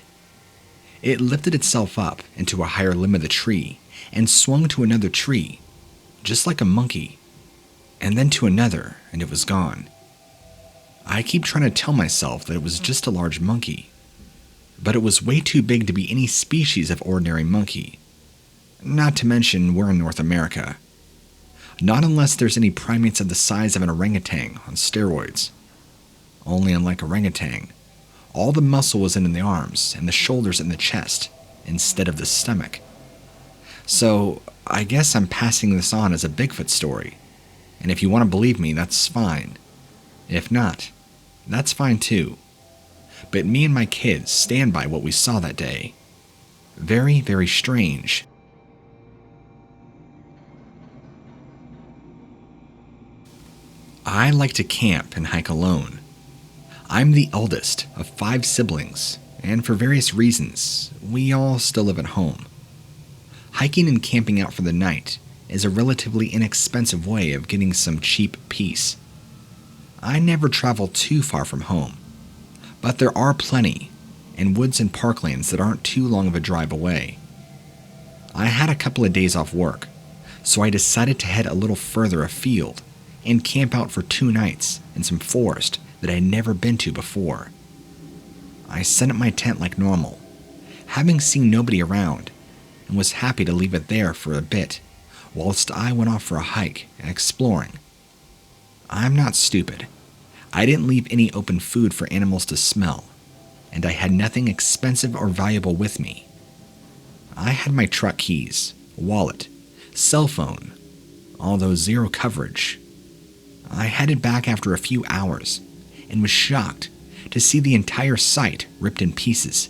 It lifted itself up into a higher limb of the tree and swung to another tree, just like a monkey, and then to another, and it was gone. I keep trying to tell myself that it was just a large monkey, but it was way too big to be any species of ordinary monkey. Not to mention, we're in North America. Not unless there's any primates of the size of an orangutan on steroids. Only unlike orangutan, all the muscle was in the arms and the shoulders and the chest, instead of the stomach. So, I guess I'm passing this on as a Bigfoot story, and if you want to believe me, that's fine. If not, that's fine too. But me and my kids stand by what we saw that day. Very, very strange. I like to camp and hike alone. I'm the eldest of 5 siblings, and for various reasons, we all still live at home. Hiking and camping out for the night is a relatively inexpensive way of getting some cheap peace. I never travel too far from home, but there are plenty, and woods and parklands that aren't too long of a drive away. I had a couple of days off work, so I decided to head a little further afield and camp out for 2 nights in some forest that I had never been to before. I set up my tent like normal, having seen nobody around, and was happy to leave it there for a bit, whilst I went off for a hike and exploring. I'm not stupid. I didn't leave any open food for animals to smell, and I had nothing expensive or valuable with me. I had my truck keys, wallet, cell phone, although 0 coverage. I headed back after a few hours and was shocked to see the entire site ripped in pieces.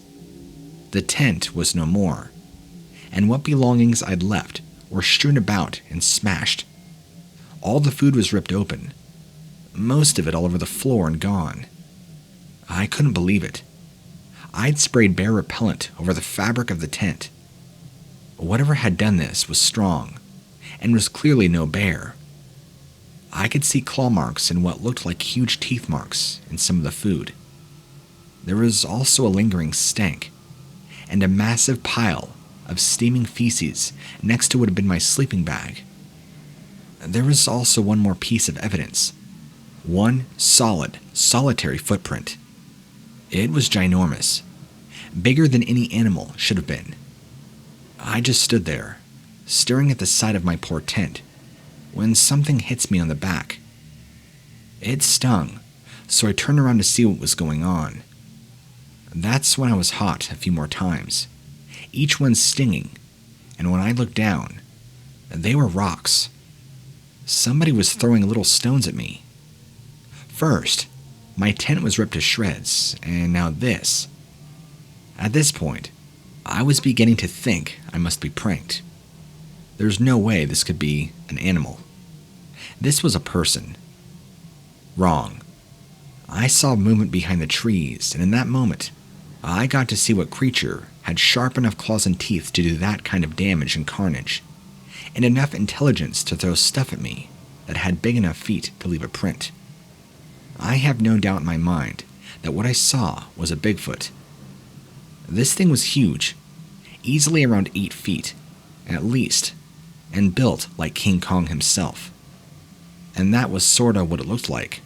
The tent was no more, and what belongings I'd left were strewn about and smashed. All the food was ripped open, most of it all over the floor and gone. I couldn't believe it. I'd sprayed bear repellent over the fabric of the tent. Whatever had done this was strong, and was clearly no bear. I could see claw marks and what looked like huge teeth marks in some of the food. There was also a lingering stank, and a massive pile of steaming feces next to what had been my sleeping bag. There was also one more piece of evidence. One solitary footprint. It was ginormous, bigger than any animal should have been. I just stood there, staring at the side of my poor tent, when something hits me on the back. It stung, so I turned around to see what was going on. That's when I was hot a few more times, each one stinging, and when I looked down, they were rocks. Somebody was throwing little stones at me. First, my tent was ripped to shreds, and now this. At this point, I was beginning to think I must be pranked. There's no way this could be an animal. This was a person. Wrong. I saw movement behind the trees, and in that moment, I got to see what creature had sharp enough claws and teeth to do that kind of damage and carnage, and enough intelligence to throw stuff at me that had big enough feet to leave a print. I have no doubt in my mind that what I saw was a Bigfoot. This thing was huge, easily around 8 feet, at least, and built like King Kong himself. And that was sorta what it looked like,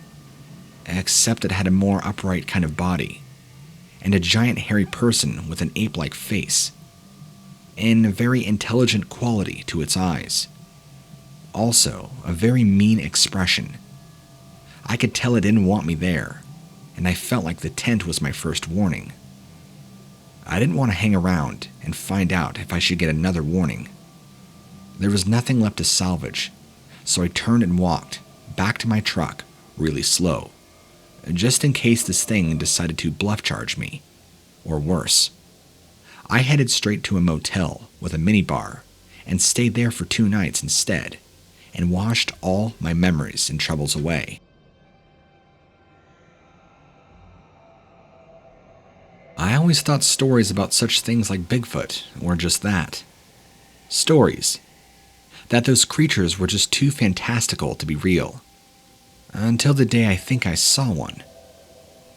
except it had a more upright kind of body, and a giant hairy person with an ape-like face, and a very intelligent quality to its eyes. Also, a very mean expression. I could tell it didn't want me there, and I felt like the tent was my first warning. I didn't want to hang around and find out if I should get another warning. There was nothing left to salvage, so I turned and walked back to my truck really slow, just in case this thing decided to bluff charge me, or worse. I headed straight to a motel with a minibar and stayed there for 2 nights instead, and washed all my memories and troubles away. I always thought stories about such things like Bigfoot were just that. Stories. That those creatures were just too fantastical to be real. Until the day I think I saw one.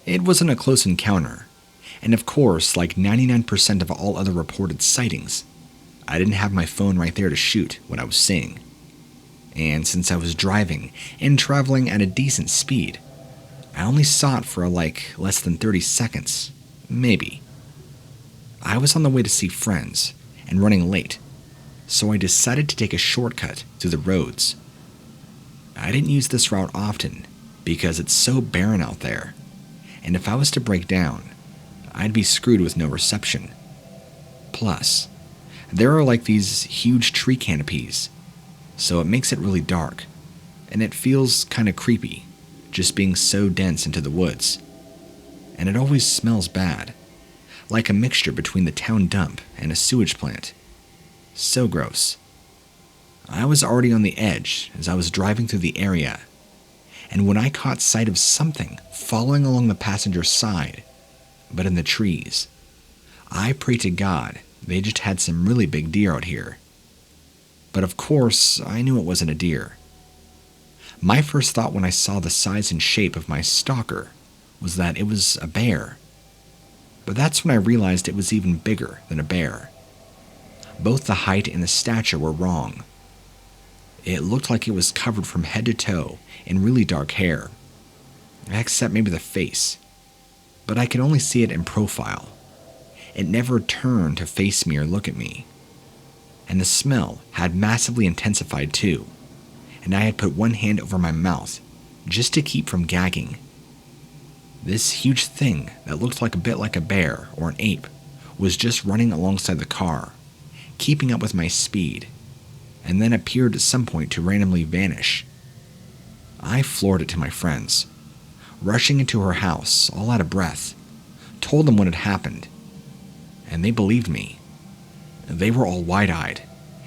It wasn't a close encounter, and of course, like 99% of all other reported sightings, I didn't have my phone right there to shoot what I was seeing. And since I was driving and traveling at a decent speed, I only saw it for less than 30 seconds, maybe. I was on the way to see friends and running late, so I decided to take a shortcut through the roads. I didn't use this route often because it's so barren out there, and if I was to break down, I'd be screwed with no reception. Plus, there are these huge tree canopies, so it makes it really dark, and it feels kinda creepy, just being so dense into the woods. And it always smells bad, like a mixture between the town dump and a sewage plant. So gross. I was already on the edge as I was driving through the area, and when I caught sight of something following along the passenger side, but in the trees, I prayed to God they just had some really big deer out here. But of course, I knew it wasn't a deer. My first thought when I saw the size and shape of my stalker was that it was a bear. But that's when I realized it was even bigger than a bear. Both the height and the stature were wrong. It looked like it was covered from head to toe in really dark hair, except maybe the face. But I could only see it in profile. It never turned to face me or look at me. And the smell had massively intensified too, and I had put one hand over my mouth just to keep from gagging. This huge thing that looked a bit like a bear or an ape was just running alongside the car, keeping up with my speed, and then appeared at some point to randomly vanish. I floored it to my friends, rushing into her house, all out of breath, told them what had happened, and they believed me. They were all wide-eyed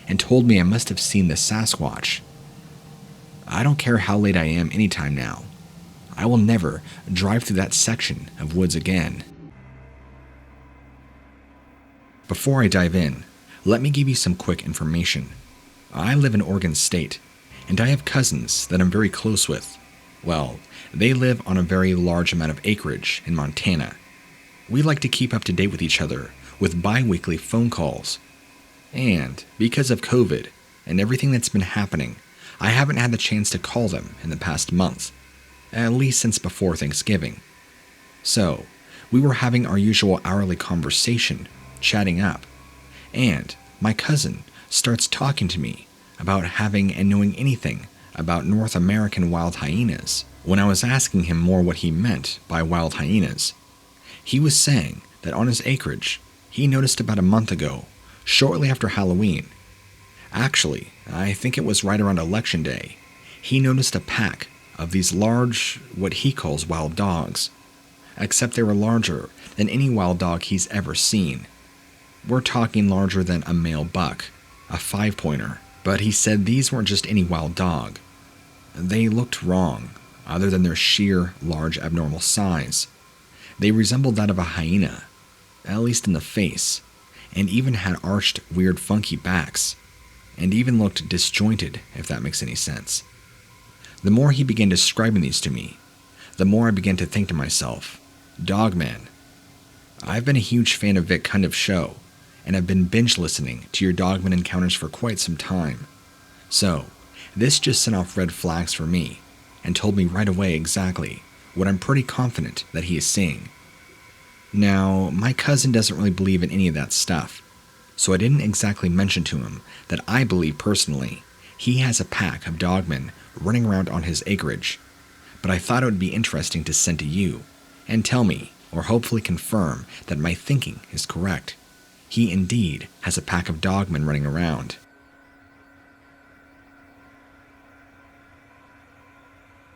and told me I must have seen the Sasquatch. I don't care how late I am anytime now. I will never drive through that section of woods again. Before I dive in, let me give you some quick information. I live in Oregon State, and I have cousins that I'm very close with. Well, they live on a very large amount of acreage in Montana. We like to keep up to date with each other with bi-weekly phone calls. And because of COVID and everything that's been happening, I haven't had the chance to call them in the past month, at least since before Thanksgiving. So, we were having our usual hourly conversation, chatting up, and my cousin starts talking to me about having and knowing anything about North American wild hyenas. When I was asking him more what he meant by wild hyenas, he was saying that on his acreage, he noticed about a month ago, shortly after Halloween. Actually, I think it was right around Election Day, he noticed a pack of these large, what he calls wild dogs, except they were larger than any wild dog he's ever seen. We're talking larger than a male buck, a 5-pointer, but he said these weren't just any wild dog. They looked wrong, other than their sheer, large, abnormal size. They resembled that of a hyena, at least in the face, and even had arched, weird, funky backs, and even looked disjointed, if that makes any sense. The more he began describing these to me, the more I began to think to myself, Dogman, I've been a huge fan of that kind of show, and have been binge listening to your Dogman encounters for quite some time. So, this just sent off red flags for me, and told me right away exactly what I'm pretty confident that he is seeing. Now, my cousin doesn't really believe in any of that stuff, so I didn't exactly mention to him that I believe personally he has a pack of dogmen running around on his acreage, but I thought it would be interesting to send to you and tell me, or hopefully confirm, that my thinking is correct. He indeed has a pack of dogmen running around.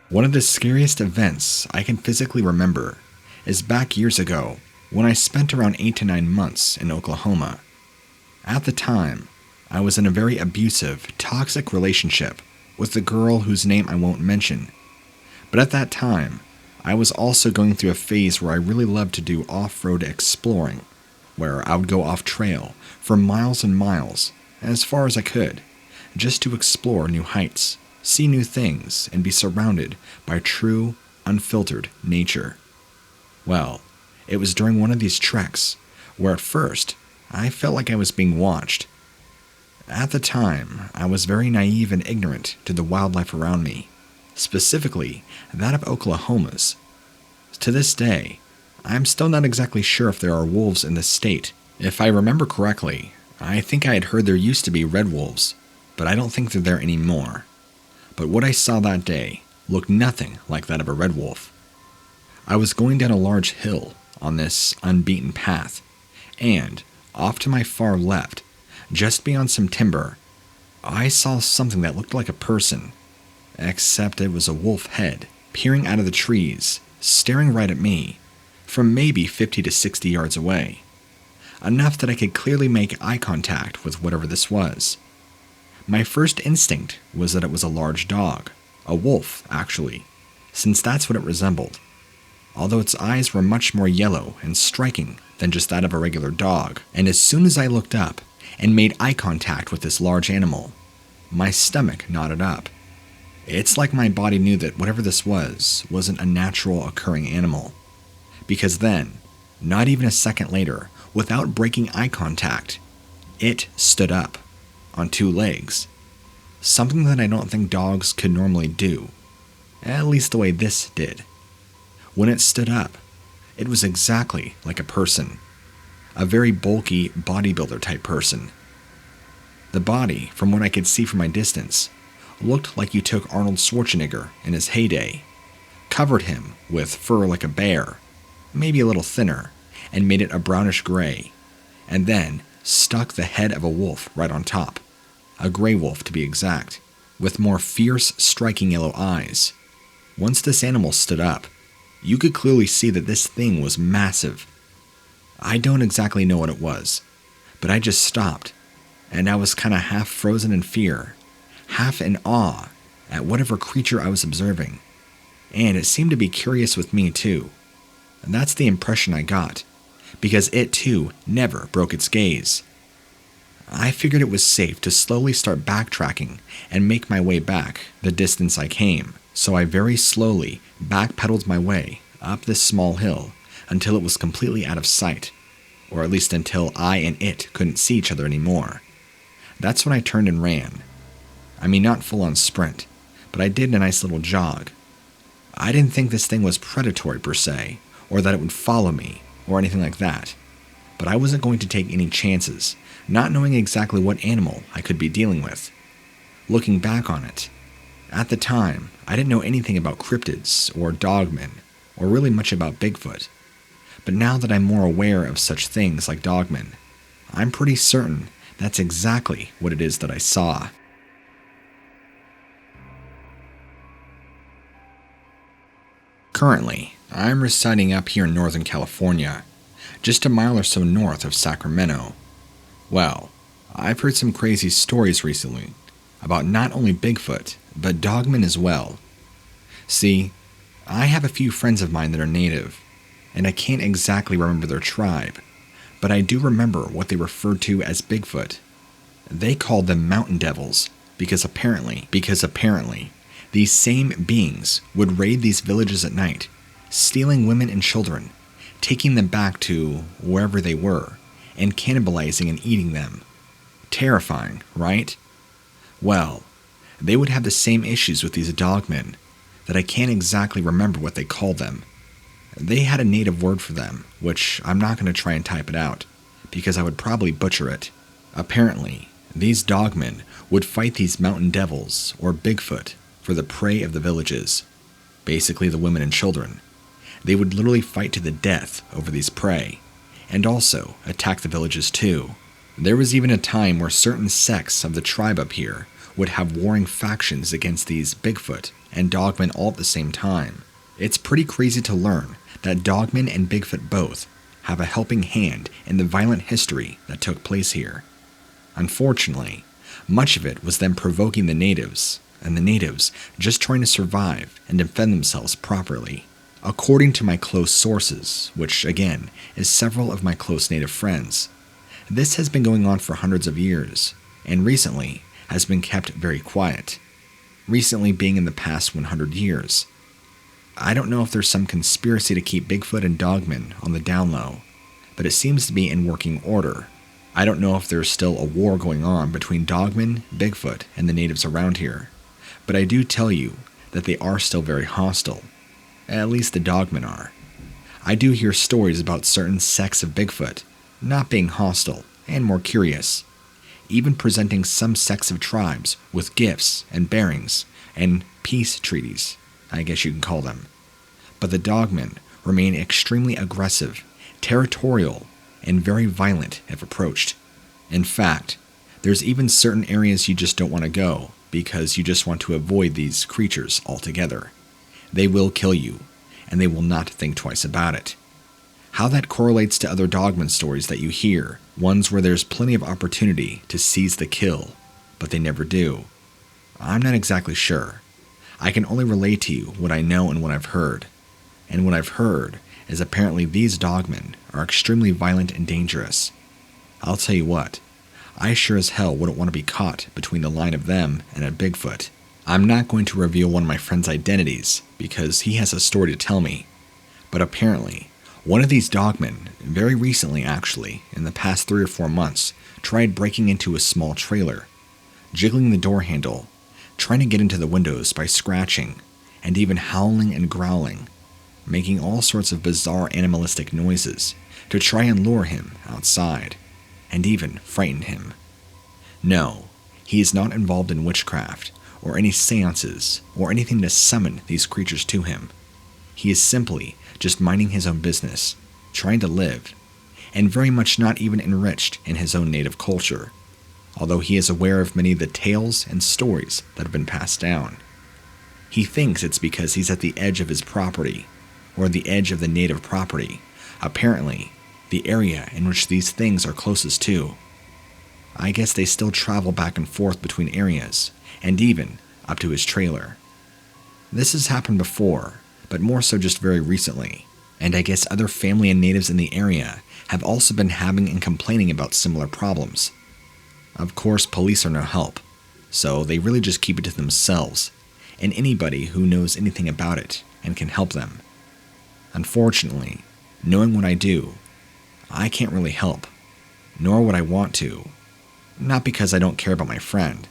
One of the scariest events I can physically remember is back years ago when I spent around 8 to 9 months in Oklahoma. At the time, I was in a very abusive, toxic relationship with a girl whose name I won't mention. But at that time, I was also going through a phase where I really loved to do off-road exploring, where I would go off-trail for miles and miles, as far as I could, just to explore new heights, see new things, and be surrounded by true, unfiltered nature. Well, it was during one of these treks where at first I felt like I was being watched. At the time, I was very naive and ignorant to the wildlife around me, specifically that of Oklahoma's. To this day, I'm still not exactly sure if there are wolves in the state. If I remember correctly, I think I had heard there used to be red wolves, but I don't think they're there anymore. But what I saw that day looked nothing like that of a red wolf. I was going down a large hill on this unbeaten path, and off to my far left, just beyond some timber, I saw something that looked like a person, except it was a wolf head peering out of the trees, staring right at me, from maybe 50 to 60 yards away, enough that I could clearly make eye contact with whatever this was. My first instinct was that it was a large dog, a wolf actually, since that's what it resembled, although its eyes were much more yellow and striking than just that of a regular dog. And as soon as I looked up and made eye contact with this large animal, my stomach knotted up. It's like my body knew that whatever this wasn't a natural occurring animal. Because then, not even a second later, without breaking eye contact, it stood up on 2 legs. Something that I don't think dogs could normally do, at least the way this did. When it stood up, it was exactly like a person, a very bulky bodybuilder type person. The body, from what I could see from my distance, looked like you took Arnold Schwarzenegger in his heyday, covered him with fur like a bear, maybe a little thinner, and made it a brownish gray, and then stuck the head of a wolf right on top, a gray wolf to be exact, with more fierce, striking yellow eyes. Once this animal stood up, you could clearly see that this thing was massive. I don't exactly know what it was, but I just stopped, and I was kind of half frozen in fear, half in awe at whatever creature I was observing, and it seemed to be curious with me too. And that's the impression I got, because it too never broke its gaze. I figured it was safe to slowly start backtracking and make my way back the distance I came, so I very slowly backpedaled my way up this small hill until it was completely out of sight, or at least until I and it couldn't see each other anymore. That's when I turned and ran. I mean, not full-on sprint, but I did a nice little jog. I didn't think this thing was predatory per se, or that it would follow me, or anything like that. But I wasn't going to take any chances, not knowing exactly what animal I could be dealing with. Looking back on it, at the time, I didn't know anything about cryptids, or dogmen, or really much about Bigfoot. But now that I'm more aware of such things like dogmen, I'm pretty certain that's exactly what it is that I saw. Currently, I'm residing up here in Northern California, just a mile or so north of Sacramento. Well, I've heard some crazy stories recently about not only Bigfoot, but dogmen as well. See, I have a few friends of mine that are native, and I can't exactly remember their tribe, but I do remember what they referred to as Bigfoot. They called them mountain devils because apparently These same beings would raid these villages at night, stealing women and children, taking them back to wherever they were, and cannibalizing and eating them. Terrifying, right? Well, they would have the same issues with these dogmen that I can't exactly remember what they called them. They had a native word for them, which I'm not going to try and type it out, because I would probably butcher it. Apparently, these dogmen would fight these mountain devils, or Bigfoot, for the prey of the villages, basically the women and children. They would literally fight to the death over these prey, and also attack the villages too. There was even a time where certain sects of the tribe up here would have warring factions against these Bigfoot and dogmen all at the same time. It's pretty crazy to learn that dogmen and Bigfoot both have a helping hand in the violent history that took place here. Unfortunately, much of it was them provoking the natives, and the natives just trying to survive and defend themselves properly. According to my close sources, which again is several of my close native friends, this has been going on for hundreds of years, and recently has been kept very quiet. Recently being in the past 100 years. I don't know if there's some conspiracy to keep Bigfoot and dogmen on the down low, but it seems to be in working order. I don't know if there's still a war going on between dogmen, Bigfoot, and the natives around here, but I do tell you that they are still very hostile. At least the dogmen are. I do hear stories about certain sects of Bigfoot not being hostile and more curious, even presenting some sects of tribes with gifts and bearings and peace treaties, I guess you can call them. But the dogmen remain extremely aggressive, territorial, and very violent if approached. In fact, there's even certain areas you just don't want to go because you just want to avoid these creatures altogether. They will kill you, and they will not think twice about it. How that correlates to other dogman stories that you hear, ones where there's plenty of opportunity to seize the kill, but they never do, I'm not exactly sure. I can only relay to you what I know and what I've heard. And what I've heard is apparently these dogmen are extremely violent and dangerous. I'll tell you what, I sure as hell wouldn't want to be caught between the line of them and a Bigfoot. I'm not going to reveal one of my friend's identities because he has a story to tell me, but apparently, one of these dogmen, very recently actually, in the past 3 or 4 months, tried breaking into a small trailer, jiggling the door handle, trying to get into the windows by scratching, and even howling and growling, making all sorts of bizarre animalistic noises to try and lure him outside, and even frighten him. No, he is not involved in witchcraft, or any seances, or anything to summon these creatures to him. He is simply just minding his own business, trying to live, and very much not even enriched in his own native culture, although he is aware of many of the tales and stories that have been passed down. He thinks it's because he's at the edge of his property, or the edge of the native property, apparently the area in which these things are closest to. I guess they still travel back and forth between areas, and even up to his trailer. This has happened before, but more so just very recently, and I guess other family and natives in the area have also been having and complaining about similar problems. Of course, police are no help, so they really just keep it to themselves, and anybody who knows anything about it and can help them. Unfortunately, knowing what I do, I can't really help, nor would I want to. Not because I don't care about my friend,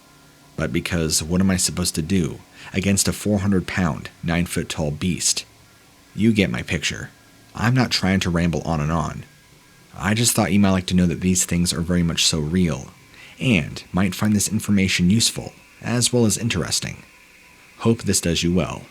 but because what am I supposed to do against a 400-pound, 9-foot-tall beast? You get my picture. I'm not trying to ramble on and on. I just thought you might like to know that these things are very much so real, and might find this information useful, as well as interesting. Hope this does you well.